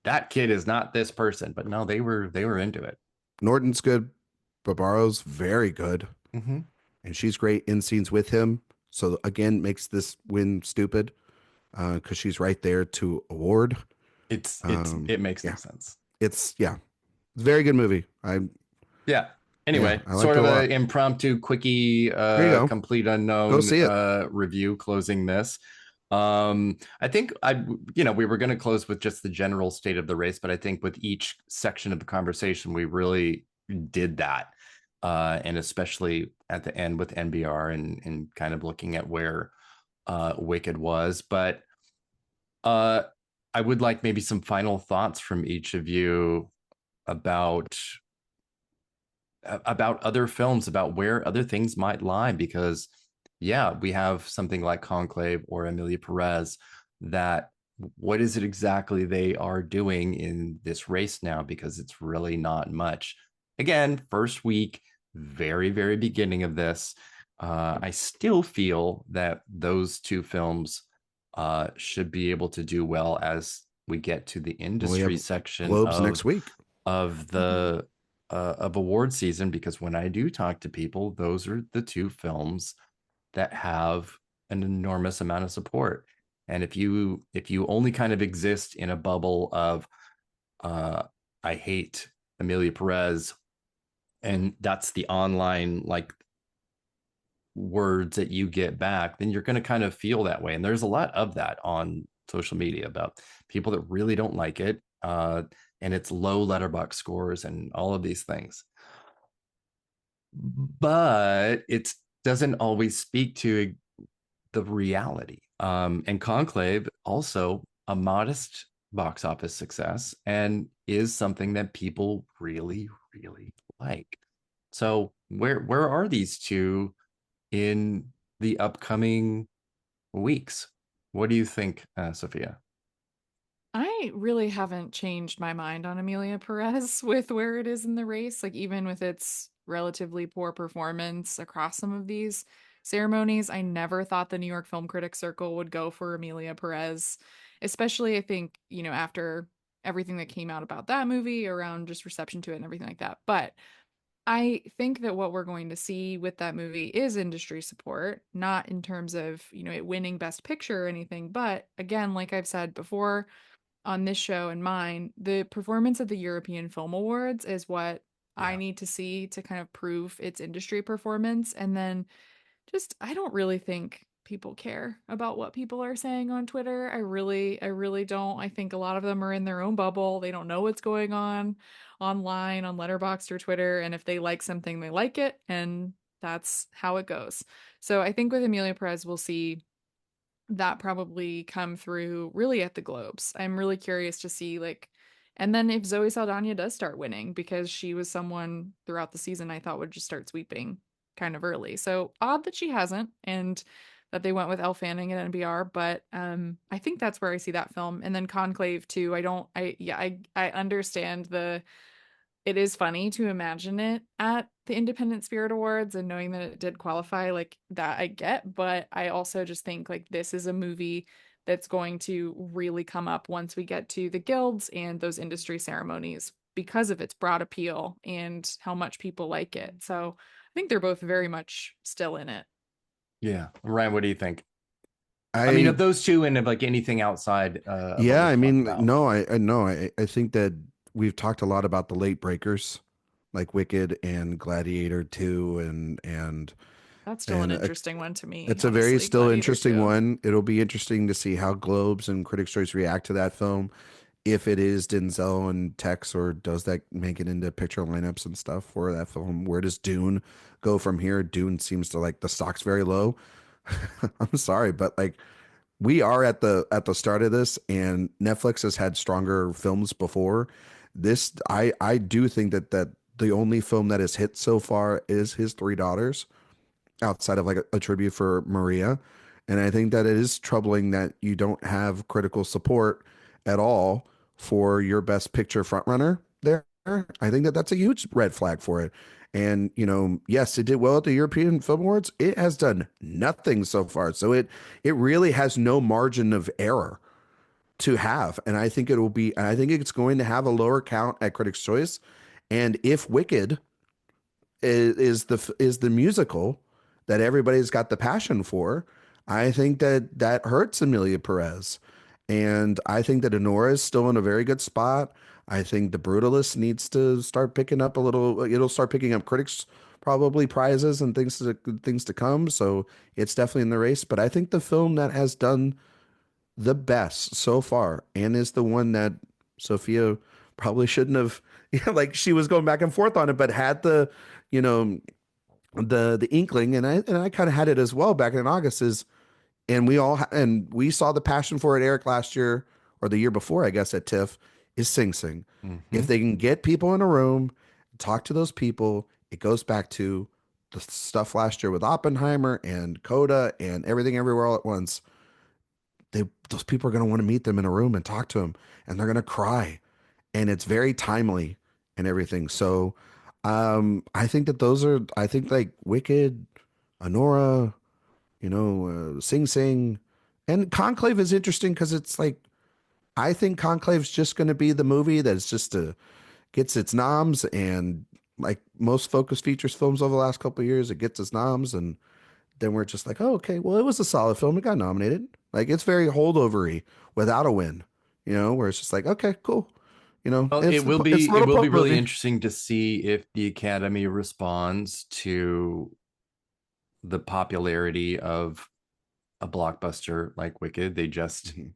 Speaker 1: that kid is not this person, but no, they were into it.
Speaker 2: Norton's good. Barbaro's very good,
Speaker 1: Mm-hmm.
Speaker 2: and she's great in scenes with him. So again, makes this win stupid because she's right there to award.
Speaker 1: It makes no
Speaker 2: Yeah,
Speaker 1: sense.
Speaker 2: it's very good movie.
Speaker 1: Yeah.
Speaker 2: Yeah,
Speaker 1: Anyway,
Speaker 2: I liked
Speaker 1: sort
Speaker 2: it a
Speaker 1: of
Speaker 2: lot.
Speaker 1: a impromptu, quickie,
Speaker 2: There you go.
Speaker 1: complete
Speaker 2: Go
Speaker 1: unknown
Speaker 2: see it.
Speaker 1: review closing this. I think we were going to close with just the general state of the race, but I think with each section of the conversation, we really did that. And especially at the end with NBR and kind of looking at where Wicked was. But uh, I would like maybe some final thoughts from each of you about other films, about where other things might lie, because yeah, we have something like Conclave or Amelia Perez that what is it exactly they are doing in this race now, because it's really not much. Again, first week, very very beginning of this. I still feel that those two films should be able to do well as we get to the
Speaker 2: We
Speaker 1: industry
Speaker 2: have
Speaker 1: section
Speaker 2: Globes next week.
Speaker 1: of
Speaker 3: Mhm.
Speaker 1: the of award season, because when I do talk to people, those are the two films that have an enormous amount of support. And if you only kind of exist in a bubble of uh, I hate Amelia Perez, and that's the online like words that you get back, then you're going to kind of feel that way. And there's a lot of that on social media about people that really don't like it. And it's low letterbox scores and all of these things. But it doesn't always speak to the reality. And Conclave also a modest box office success and is something that people really, really like. So where are these two in the upcoming weeks? What do you think, Sophia?
Speaker 3: I really haven't changed my mind on Amelia Perez with where it is in the race. Like, even with its relatively poor performance across some of these ceremonies, I never thought the New York Film Critics Circle would go for Amelia Perez, especially I think, after everything that came out about that movie around just reception to it and everything like that. But I think that what we're going to see with that movie is industry support, not in terms of, it winning Best Picture or anything, but again, like I've said before, on this show and mine, the performance at the European Film Awards is what I
Speaker 1: Yeah.
Speaker 3: need to see to kind of prove its industry performance. And then just, I don't really think people care about what people are saying on Twitter. I really don't. I think a lot of them are in their own bubble. They don't know what's going on online, on Letterboxd or Twitter. And if they like something, they like it. And that's how it goes. So I think with Amelia Perez, we'll see that probably come through really at the Globes. I'm really curious to see and then if Zoe Saldana does start winning, because she was someone throughout the season I thought would just start sweeping kind of early. So odd that she hasn't, and that they went with Elle Fanning at NBR, but I think that's where I see that film. And then Conclave too. I don't I yeah, I understand it is funny to imagine it at the Independent Spirit Awards and knowing that it did qualify, like that I get, but I also just think like this is a movie that's going to really come up once we get to the guilds and those industry ceremonies because of its broad appeal and how much people like it. So I think they're both very much still in it.
Speaker 1: Yeah. Ryan, what do you think? I mean,
Speaker 2: I
Speaker 1: of those two and of like anything outside of what
Speaker 2: Yeah,
Speaker 1: we've
Speaker 2: I
Speaker 1: talked
Speaker 2: mean,
Speaker 1: about.
Speaker 2: no, I know. I think that we've talked a lot about the late breakers, like Wicked and Gladiator 2,
Speaker 3: That's still an
Speaker 2: and
Speaker 3: interesting one to me,
Speaker 2: it's a very
Speaker 3: honestly.
Speaker 2: still
Speaker 3: Gladiator
Speaker 2: interesting
Speaker 3: 2.
Speaker 2: one. It'll be interesting to see how Globes and Critics' Choice react to that film. if it is Denzel and Tex, or does that make it into picture lineups and stuff for that film? Where does Dune go from here? Dune seems to, like, the stock's very low. I'm sorry, but like, we are at the start of this, and Netflix has had stronger films before. This, I do think that the only film that has hit so far is his Three Daughters, outside of like a tribute for Maria. And I think that it is troubling that you don't have critical support at all for your best picture frontrunner there. I think that that's a huge red flag for it. And, you know, yes, it did well at the European Film Awards. It has done nothing so far. So it really has no margin of error to have. And I think I think it's going to have a lower count at Critics' Choice. And if Wicked is the musical that everybody's got the passion for, I think that that hurts Amelia Perez. And I think that Honora is still in a very good spot. I think The Brutalist needs to start picking up a little. It'll start picking up critics probably prizes and things to come. So it's definitely in the race. But I think the film that has done the best so far, and is the one that Sophia probably shouldn't have, like, she was going back and forth on it, but had the, you know, the inkling, and I kind of had it as well back in August, is, and and we saw the passion for it, Eric, last year or the year before, I guess, at TIFF, is Sing Sing.
Speaker 1: Mm-hmm.
Speaker 2: If they can get people in a room, talk to those people, it goes back to the stuff last year with Oppenheimer and Coda and Everything Everywhere All at Once. Those people are going to want to meet them in a room and talk to them, and they're going to cry, and it's very timely and everything. So I think that I think like Wicked, Honora, Sing Sing, and Conclave is interesting because it's like, I think Conclave's just going to be the movie that's just gets its noms, and like most Focus Features films over the last couple of years, it gets its noms, and then we're just like, oh, okay, well, it was a solid film. It got nominated. Like, it's very holdovery without a win, where it's just like, okay, cool.
Speaker 1: Well,
Speaker 2: It's it's a
Speaker 1: it
Speaker 2: little
Speaker 1: will be
Speaker 2: punk
Speaker 1: really
Speaker 2: movie.
Speaker 1: interesting to see if the Academy responds to the popularity of a blockbuster like Wicked.
Speaker 2: Mhm.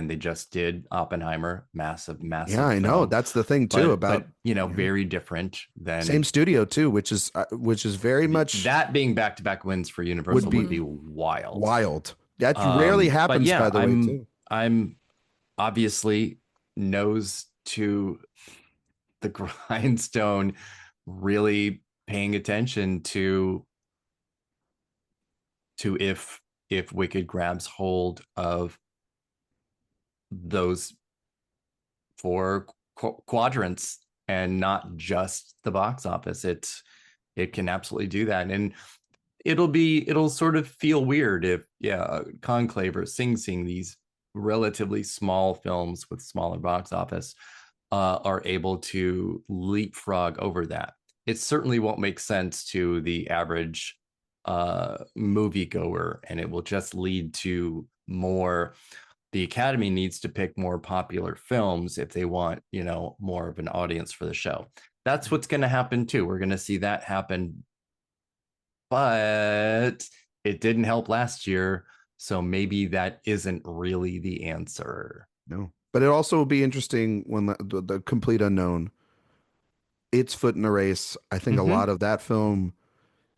Speaker 1: They just did Oppenheimer, massive,
Speaker 2: Yeah,
Speaker 1: massive
Speaker 2: I know.
Speaker 1: film,
Speaker 2: That's the thing too
Speaker 1: but
Speaker 2: about, yeah,
Speaker 1: very different
Speaker 2: same
Speaker 1: than
Speaker 2: studio too, which is very much
Speaker 1: that being back to back wins for
Speaker 2: would
Speaker 1: Universal would
Speaker 2: be
Speaker 3: Mm-hmm.
Speaker 1: be wild.
Speaker 2: wild. That rarely
Speaker 1: But
Speaker 2: happens,
Speaker 1: yeah,
Speaker 2: by the way, too.
Speaker 1: I'm obviously nose to the grindstone, really paying attention to if Wicked grabs hold of those four quadrants and not just the box office. It can absolutely do that, and it'll sort of feel weird if Conclave or Sing Sing, these relatively small films with smaller box office, are able to leapfrog over that. It certainly won't make sense to the average moviegoer, and it will just lead to more. The Academy needs to pick more popular films if they want, more of an audience for the show. That's what's going to happen too. We're going to see that happen, but it didn't help last year. So maybe that isn't really the answer.
Speaker 2: No, but it also will be interesting when the Complete Unknown, its foot in the race. I think a
Speaker 1: Mm-hmm.
Speaker 2: lot of that film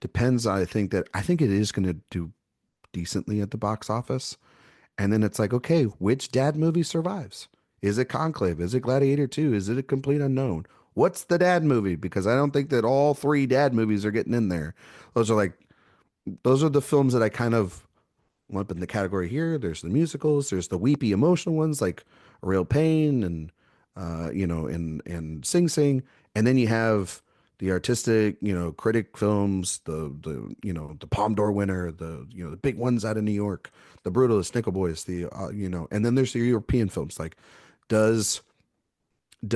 Speaker 2: depends. I think it is going to do decently at the box office. And then it's like, okay, which dad movie survives? Is it Conclave? Is it Gladiator 2? Is it A Complete Unknown? What's the dad movie? Because I don't think that all three dad movies are getting in there. Those are like, those are the films that I kind of lump in the category here. There's the musicals, there's the weepy emotional ones like Real Pain and and Sing Sing, and then you have the artistic, critic films, the Palme d'Or winner, the big ones out of New York, the Brutalist, Nickel Boys, and then there's the European films like does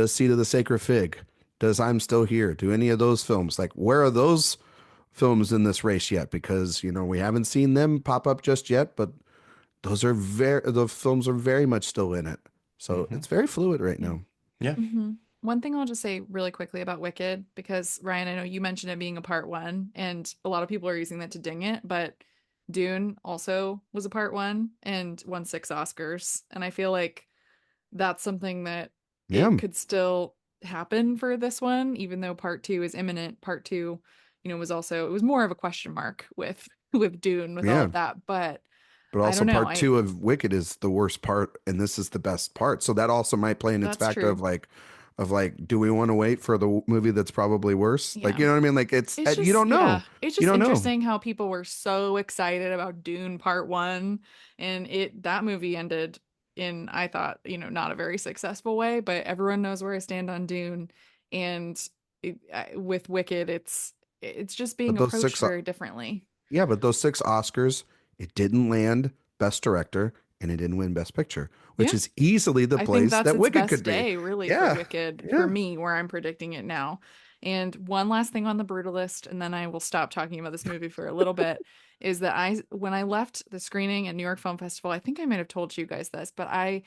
Speaker 2: Seed of the Sacred Fig, does I'm Still Here, do any of those films, like, where are those films in this race yet? Because we haven't seen them pop up just yet, but the films are very much still in it. So
Speaker 1: Mm-hmm.
Speaker 2: it's very fluid right
Speaker 3: Yeah.
Speaker 2: now.
Speaker 1: Yeah.
Speaker 3: Mm-hmm. One thing I'll just say really quickly about Wicked, because Ryan, I know you mentioned it being a part one, and a lot of people are using that to ding it, but Dune also was a part one and won 6 Oscars. And I feel like that's something that
Speaker 2: Yeah.
Speaker 3: it could still happen for this one, even though part two is imminent. Part two, was also, it was more of a question mark with with Dune, with all
Speaker 2: Yeah.
Speaker 3: of that. But
Speaker 2: But
Speaker 3: I
Speaker 2: also
Speaker 3: don't know.
Speaker 2: part two of Wicked is the worst part, and this is the best part. So that also might play in its
Speaker 3: That's
Speaker 2: factor
Speaker 3: true.
Speaker 2: of like, do we want to wait for the movie that's probably worse? Like,
Speaker 3: Yeah.
Speaker 2: you know what I mean? Like
Speaker 3: It's
Speaker 2: you
Speaker 3: just,
Speaker 2: don't know.
Speaker 3: yeah, it's
Speaker 2: You
Speaker 3: just
Speaker 2: don't know.
Speaker 3: interesting how people were so excited about Dune Part One, and that movie ended in, I thought, not a very successful way, but everyone knows where I stand on Dune, and with Wicked, it's just
Speaker 2: But
Speaker 3: being
Speaker 2: those
Speaker 3: approached
Speaker 2: six,
Speaker 3: very differently.
Speaker 2: yeah, but those six Oscars, it didn't land Best Director and it didn't win Best Picture, which
Speaker 3: Yeah.
Speaker 2: is easily the
Speaker 3: I think
Speaker 2: place
Speaker 3: that's
Speaker 2: that
Speaker 3: its
Speaker 2: Wicked
Speaker 3: best
Speaker 2: could be.
Speaker 3: day, really, for
Speaker 2: Yeah.
Speaker 3: Wicked, for
Speaker 2: Yeah.
Speaker 3: me, where I'm predicting it now. And one last thing on the Brutalist, and then I will stop talking about this movie for a little bit, is that when I left the screening at New York Film Festival, I think I might have told you guys this, but I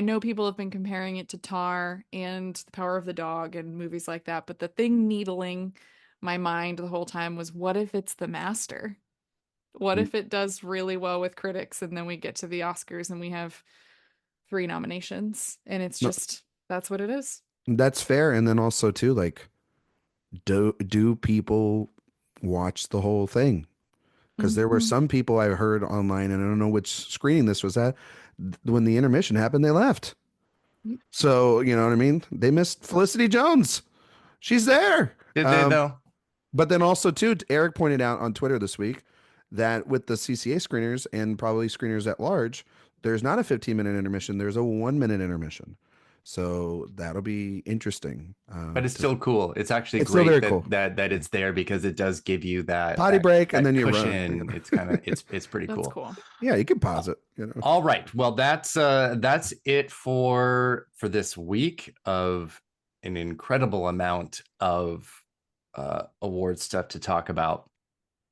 Speaker 3: know people have been comparing it to Tar and The Power of the Dog and movies like that, but the thing needling my mind the whole time was, what if it's The Master? What if it does really well with critics and then we get to the Oscars and we have three nominations, and it's
Speaker 2: No,
Speaker 3: just, that's what it is.
Speaker 2: that's fair. And then also too, like, do people watch the whole thing? Because there were
Speaker 3: Mhm.
Speaker 2: some people I heard online, and I don't know which screening this was at. When the intermission happened, they left. So you know what I mean? They missed Felicity Jones. She's there.
Speaker 1: Did they though?
Speaker 2: But then also too, Eric pointed out on Twitter this week that with the CCA screeners and probably screeners at large, there's not a 15-minute intermission. There's a 1 minute intermission. So that'll be interesting.
Speaker 1: But it's still cool. It's actually
Speaker 2: It's still
Speaker 1: great
Speaker 2: very
Speaker 1: that
Speaker 2: cool.
Speaker 1: it's there because it does give you that
Speaker 2: Potty break and then you run.
Speaker 1: cushion. It's kind of it's pretty
Speaker 3: That's
Speaker 1: cool.
Speaker 3: cool.
Speaker 2: Yeah, you can pause it. You know.
Speaker 1: All right. Well, that's it for this week of an incredible amount of award stuff to talk about.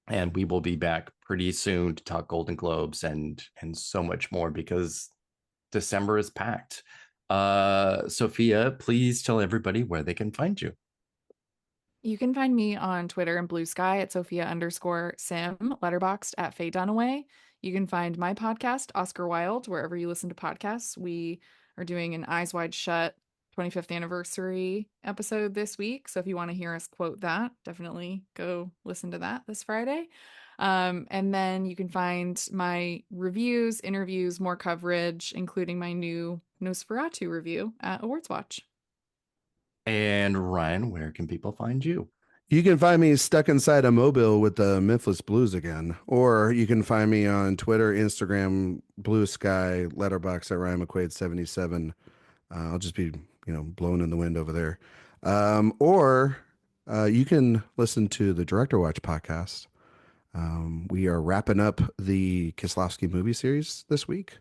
Speaker 1: And we will be back pretty soon to talk Golden Globes and so much more because December is packed. Sophia, please tell everybody where they can find you.
Speaker 3: You can find me on Twitter and Blue Sky at Sophia_Sim, letterboxed at Faye Dunaway. You can find my podcast, Oscar Wilde, wherever you listen to podcasts. We are doing an Eyes Wide Shut 25th anniversary episode this week. So if you want to hear us quote that, definitely go listen to that this Friday. And then you can find my reviews, interviews, more coverage, including my new Nosferatu review at AwardsWatch.
Speaker 1: And Ryan, where can people find you?
Speaker 2: You can find me stuck inside a mobile with the Memphis Blues again, or you can find me on Twitter, Instagram, Blue Sky, Letterbox at Ryan McQuade 77. I'll just be, blowing in the wind over there. Or you can listen to the Director Watch podcast. We are wrapping up the Kieslowski movie series this week.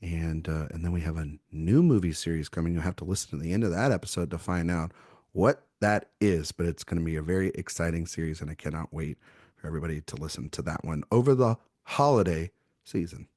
Speaker 2: And then we have a new movie series coming. You'll have to listen to the end of that episode to find out what that is. But it's going to be a very exciting series, and I cannot wait for everybody to listen to that one over the holiday season.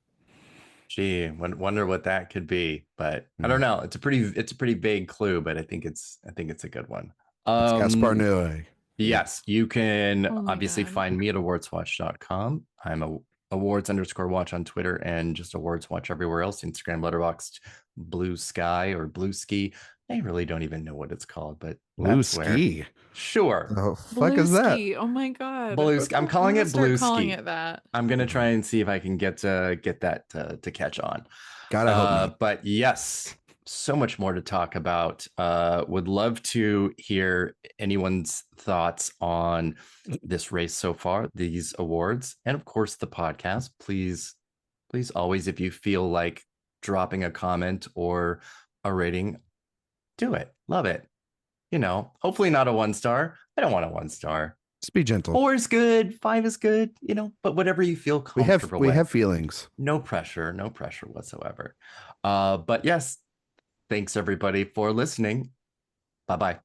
Speaker 1: Gee, wonder what that could be, but I don't know. It's a pretty vague clue, but I think it's a good one.
Speaker 2: It's Gaspar Noé.
Speaker 1: Yes, you can obviously
Speaker 3: God.
Speaker 1: find me at awardswatch.com. I'm a awards_watch on Twitter and just awardswatch everywhere else, Instagram, Letterboxd, Blue Sky or Blue Ski. I really don't even know what it's called, but
Speaker 2: Blue
Speaker 1: that's
Speaker 2: Ski.
Speaker 1: where. Sure.
Speaker 2: The fuck is that?
Speaker 3: Oh my God.
Speaker 1: Blue Ski. I'm calling it Blue
Speaker 3: calling
Speaker 1: Ski.
Speaker 3: it that.
Speaker 1: I'm gonna try and see if I can get that to catch on.
Speaker 2: God, I hope not.
Speaker 1: But yes, so much more to talk about. Would love to hear anyone's thoughts on this race so far, these awards, and of course the podcast. Please always, if you feel like dropping a comment or a rating, do it. Love it. Hopefully not a 1-star. I don't want a 1-star.
Speaker 2: Just be gentle.
Speaker 1: 4 is good, 5 is good, but whatever you feel comfortable
Speaker 2: we
Speaker 1: with.
Speaker 2: have feelings.
Speaker 1: No pressure whatsoever. But yes, thanks everybody for listening. Bye-bye.